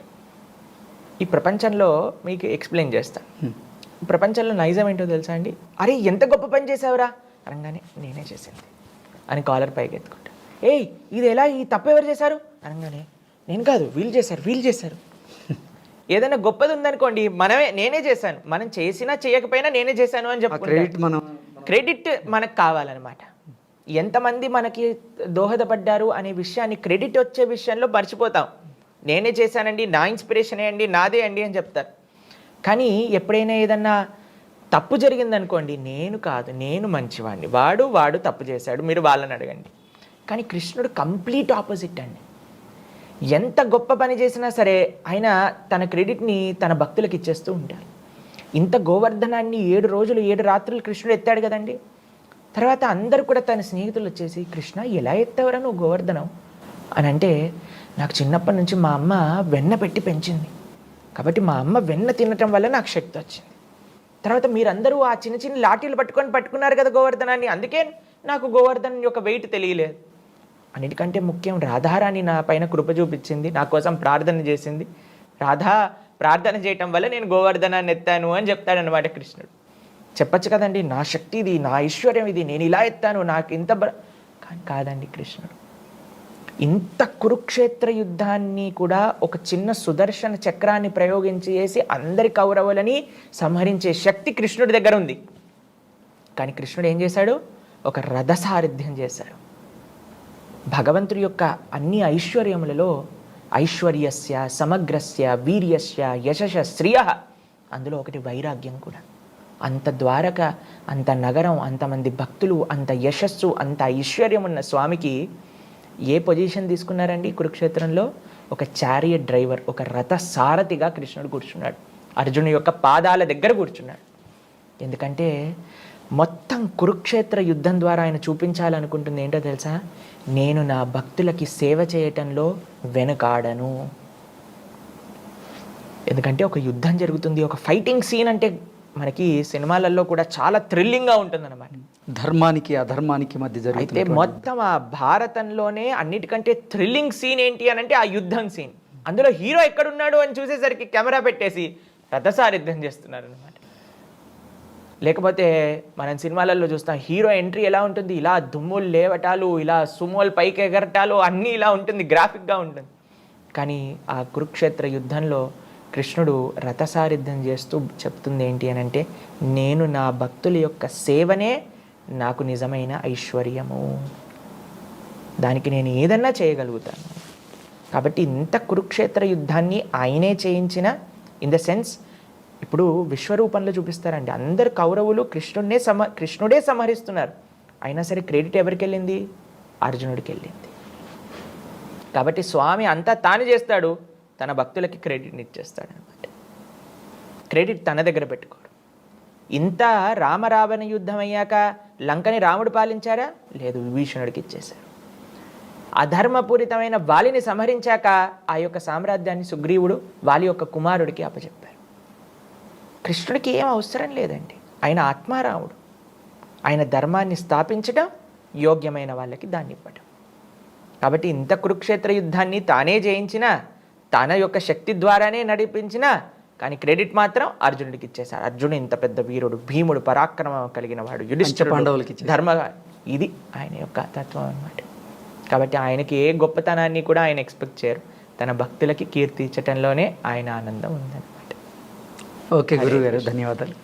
ఈ ప్రపంచంలో మీకు ఎక్స్ప్లెయిన్ చేస్తాను. ప్రపంచంలో నైజం ఏంటో తెలుసా అండి, అరే ఎంత గొప్ప పని చేసావురా అనగానే నేనే చేసింది అని కాలర్ పైకి ఎత్తుకుంటా. ఏయ్ ఇది ఎలా, ఈ తప్పు ఎవరు చేశారు అనగానే నేను కాదు వీళ్ళు చేశారు. ఏదైనా గొప్పది ఉందనుకోండి, నేనే చేశాను, మనం చేసినా చేయకపోయినా నేనే చేశాను అని చెప్పుకుంటాం. క్రెడిట్ మనకు కావాలన్నమాట. ఎంతమంది మనకి దోహదపడ్డారు అనే విషయాన్ని, క్రెడిట్ వచ్చే విషయంలో మర్చిపోతాం. నేనే చేశానండి, నా ఇన్స్పిరేషనే అండి, నాదే అండి అని చెప్తారు. కానీ ఎప్పుడైనా ఏదన్నా తప్పు జరిగిందనుకోండి, నేను కాదు, నేను మంచివాడిని, వాడు తప్పు చేశాడు, మీరు వాళ్ళని అడగండి. కానీ కృష్ణుడు కంప్లీట్ ఆపోజిట్ అండి. ఎంత గొప్ప పని చేసినా సరే ఆయన తన క్రెడిట్ని తన భక్తులకు ఇచ్చేస్తూ ఉంటారు. ఇంత గోవర్ధనాన్ని 7 రోజులు 7 రాత్రులు కృష్ణుడు ఎత్తాడు కదండి. తర్వాత అందరూ కూడా తన స్నేహితులు వచ్చేసి, కృష్ణ ఎలా ఎత్తావరా నువ్వు గోవర్ధనం అని అంటే, నాకు చిన్నప్పటి నుంచి మా అమ్మ వెన్న పెట్టి పెంచింది, కాబట్టి మా అమ్మ వెన్న తినటం వల్ల నాకు శక్తి వచ్చింది. తర్వాత మీరందరూ ఆ చిన్న చిన్న లాఠీలు పట్టుకున్నారు కదా గోవర్ధనాన్ని, అందుకే నాకు గోవర్ధన్ యొక్క వెయిట్ తెలియలేదు. అన్నిటికంటే ముఖ్యం, రాధారాణి నా పైన కృప చూపించింది, నా కోసం ప్రార్థన చేసింది, రాధా ప్రార్థన చేయటం వల్ల నేను గోవర్ధనాన్ని ఎత్తాను అని చెప్తాడనమాట కృష్ణుడు. చెప్పచ్చు కదండి, నా శక్తి ఇది, నా ఐశ్వర్యం ఇది, నేను ఇలా ఎత్తాను, నాకు ఇంత కానీ కాదండి. కృష్ణుడు ఇంత కురుక్షేత్ర యుద్ధాన్ని కూడా ఒక చిన్న సుదర్శన చక్రాన్ని ప్రయోగించి చేసి అందరి కౌరవులని సంహరించే శక్తి కృష్ణుడి దగ్గర ఉంది. కానీ కృష్ణుడు ఏం చేశాడు? ఒక రథసారథ్యం చేశాడు. భగవంతుడి యొక్క అన్ని ఐశ్వర్యములలో ఐశ్వర్యస్య, సమగ్రస్య, వీర్యస్య, యశశ, శ్రియ, అందులో ఒకటి వైరాగ్యం కూడా. అంత ద్వారక, అంత నగరం, అంతమంది భక్తులు, అంత యశస్సు, అంత ఐశ్వర్యం ఉన్న స్వామికి ఏ పొజిషన్ తీసుకున్నారండి కురుక్షేత్రంలో? ఒక చారియట్ డ్రైవర్, ఒక రథ సారథిగా కృష్ణుడు కూర్చున్నాడు. అర్జునుడి యొక్క పాదాల దగ్గర కూర్చున్నాడు. ఎందుకంటే మొత్తం కురుక్షేత్ర యుద్ధం ద్వారా ఆయన చూపించాలనుకుంటుంది ఏంటో తెలుసా? నేను నా భక్తులకి సేవ చేయటంలో వెనుకాడను. ఎందుకంటే ఒక యుద్ధం జరుగుతుంది, ఒక ఫైటింగ్ సీన్ అంటే మనకి సినిమాలలో కూడా చాలా థ్రిల్లింగ్గా ఉంటుందన్నమాట. ధర్మానికి అధర్మానికి మధ్య అయితే మొత్తం ఆ భారతంలోనే అన్నిటికంటే థ్రిల్లింగ్ సీన్ ఏంటి అని అంటే ఆ యుద్ధం సీన్. అందులో హీరో ఎక్కడున్నాడు అని చూసేసరికి కెమెరా పెట్టేసి రథసారథ్యం చేస్తున్నారు అనమాట. లేకపోతే మనం సినిమాలలో చూస్తాం, హీరో ఎంట్రీ ఎలా ఉంటుంది, ఇలా దుమ్ములు లేవటాలు, ఇలా సుమోలు పైకి ఎగరటాలు, అన్నీ ఇలా ఉంటుంది, గ్రాఫిక్గా ఉంటుంది. కానీ ఆ కురుక్షేత్ర యుద్ధంలో కృష్ణుడు రథసారథ్యం చేస్తూ చెప్తుంది ఏంటి అని అంటే, నేను నా భక్తుల యొక్క సేవనే నాకు నిజమైన ఐశ్వర్యము, దానికి నేను ఏదన్నా చేయగలుగుతాను. కాబట్టి ఇంత కురుక్షేత్ర యుద్ధాన్ని ఆయనే చేయించిన, ఇన్ ద సెన్స్ ఇప్పుడు విశ్వరూపంలో చూపిస్తారండి. అందరు కౌరవులు కృష్ణుడే సంహరిస్తున్నారు, అయినా సరే క్రెడిట్ ఎవరికి వెళ్ళింది? అర్జునుడికి వెళ్ళింది. కాబట్టి స్వామి అంతా తాను చేస్తాడు, తన భక్తులకి క్రెడిట్ని ఇచ్చేస్తాడు అనమాట. క్రెడిట్ తన దగ్గర పెట్టుకోడు. ఇంత రామరావణ యుద్ధం అయ్యాక లంకని రాముడు పాలించారా? లేదు, విభీషణుడికి ఇచ్చేశారు. అధర్మపూరితమైన వాలిని సంహరించాక ఆ యొక్క సామ్రాజ్యాన్ని సుగ్రీవుడు వాలి యొక్క కుమారుడికి అప్పచెప్పారు. కృష్ణుడికి ఏం అవసరం లేదండి, ఆయన ఆత్మారాముడు. ఆయన ధర్మాన్ని స్థాపించడం, యోగ్యమైన వాళ్ళకి దాన్ని ఇవ్వడం. కాబట్టి ఇంత కురుక్షేత్ర యుద్ధాన్ని తానే జయించిన, తన యొక్క శక్తి ద్వారానే నడిపించిన, కానీ క్రెడిట్ మాత్రం అర్జునుడికి ఇచ్చేశాడు. అర్జునుడు ఇంత పెద్ద వీరుడు, భీముడు, పరాక్రమం కలిగిన వాడు, యుధిష్ఠిరుడు, ధర్మ, ఇది ఆయన యొక్క తత్వం అన్నమాట. కాబట్టి ఆయనకి ఏ గొప్పతనాన్ని కూడా ఆయన ఎక్స్పెక్ట్ చేయరు, తన భక్తులకి కీర్తి ఇచ్చటంలోనే ఆయన ఆనందం ఉందన్నమాట. ఓకే గురువు గారు, ధన్యవాదాలు.